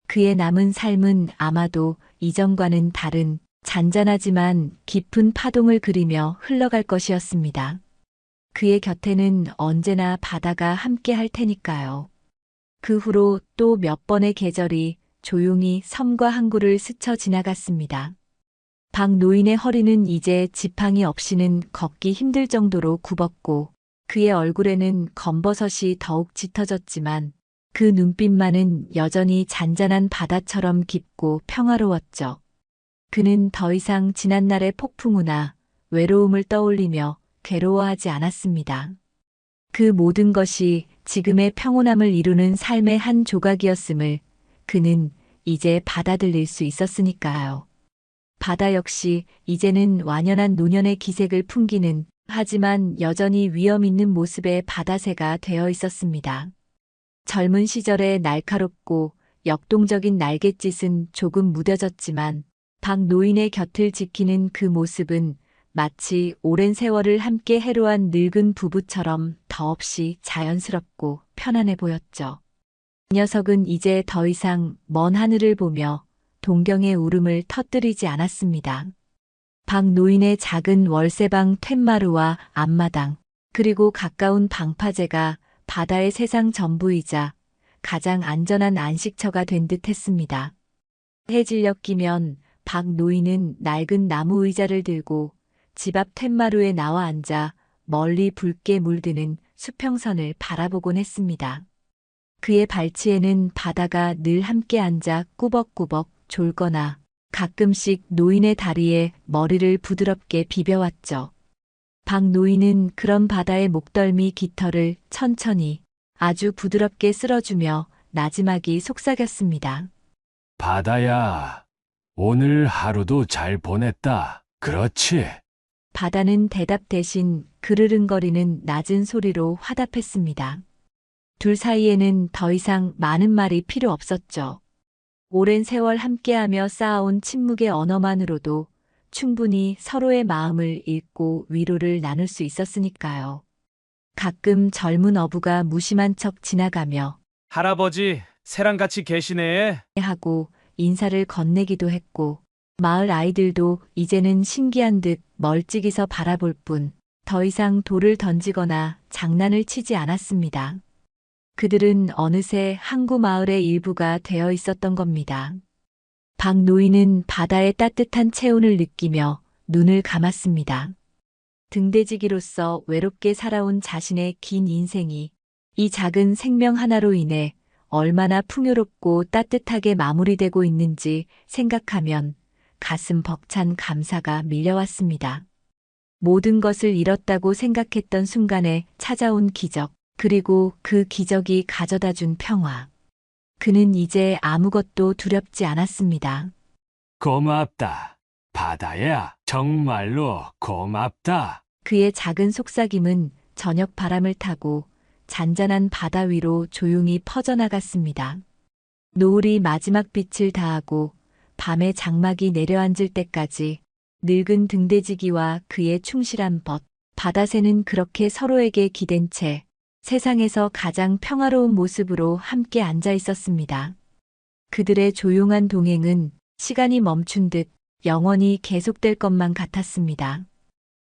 그의 남은 삶은 아마도 이전과는 다른 잔잔하지만 깊은 파동을 그리며 흘러갈 것이었습니다. 그의 곁에는 언제나 바다가 함께 할 테니까요. 그 후로 또 몇 번의 계절이 조용히 섬과 항구를 스쳐 지나갔습니다. 박노인의 허리는 이제 지팡이 없이는 걷기 힘들 정도로 굽었고, 그의 얼굴에는 검버섯이 더욱 짙어졌지만 그 눈빛만은 여전히 잔잔한 바다처럼 깊고 평화로웠죠. 그는 더 이상 지난날의 폭풍우나 외로움을 떠올리며 괴로워하지 않았습니다. 그 모든 것이 지금의 평온함을 이루는 삶의 한 조각이었음을 그는 이제 받아들일 수 있었으니까요. 바다 역시 이제는 완연한 노년의 기색을 풍기는, 하지만 여전히 위험 있는 모습의 바다새가 되어 있었습니다. 젊은 시절의 날카롭고 역동적인 날갯짓은 조금 무뎌졌지만 박노인의 곁을 지키는 그 모습은 마치 오랜 세월을 함께 해로한 늙은 부부처럼 더없이 자연스럽고 편안해 보였죠. 이 녀석은 이제 더 이상 먼 하늘을 보며 동경의 울음을 터뜨리지 않았습니다. 박노인의 작은 월세방 툇마루와 앞마당, 그리고 가까운 방파제가 바다의 세상 전부이자 가장 안전한 안식처가 된 듯 했습니다. 해질녘 끼면 박노인은 낡은 나무 의자를 들고 집 앞 툇마루에 나와 앉아 멀리 붉게 물드는 수평선을 바라보곤 했습니다. 그의 발치에는 바다가 늘 함께 앉아 꾸벅꾸벅 졸거나 가끔씩 노인의 다리에 머리를 부드럽게 비벼왔죠. 박노인은 그런 바다의 목덜미 깃털을 천천히 아주 부드럽게 쓸어주며 나지막이 속삭였습니다. 바다야, 오늘 하루도 잘 보냈다. 그렇지. 바다는 대답 대신 그르릉거리는 낮은 소리로 화답했습니다. 둘 사이에는 더 이상 많은 말이 필요 없었죠. 오랜 세월 함께하며 쌓아온 침묵의 언어만으로도 충분히 서로의 마음을 읽고 위로를 나눌 수 있었으니까요. 가끔 젊은 어부가 무심한 척 지나가며 할아버지, 새랑 같이 계시네. 하고 인사를 건네기도 했고, 마을 아이들도 이제는 신기한 듯 멀찍이서 바라볼 뿐 더 이상 돌을 던지거나 장난을 치지 않았습니다. 그들은 어느새 항구 마을의 일부가 되어 있었던 겁니다. 박노인은 바다의 따뜻한 체온을 느끼며 눈을 감았습니다. 등대지기로서 외롭게 살아온 자신의 긴 인생이 이 작은 생명 하나로 인해 얼마나 풍요롭고 따뜻하게 마무리되고 있는지 생각하면 가슴 벅찬 감사가 밀려왔습니다. 모든 것을 잃었다고 생각했던 순간에 찾아온 기적, 그리고 그 기적이 가져다준 평화. 그는 이제 아무것도 두렵지 않았습니다. 고맙다. 바다야, 정말로 고맙다. 그의 작은 속삭임은 저녁 바람을 타고 잔잔한 바다 위로 조용히 퍼져나갔습니다. 노을이 마지막 빛을 다하고 밤의 장막이 내려앉을 때까지 늙은 등대지기와 그의 충실한 벗, 바다새는 그렇게 서로에게 기댄 채 세상에서 가장 평화로운 모습으로 함께 앉아 있었습니다. 그들의 조용한 동행은 시간이 멈춘 듯 영원히 계속될 것만 같았습니다.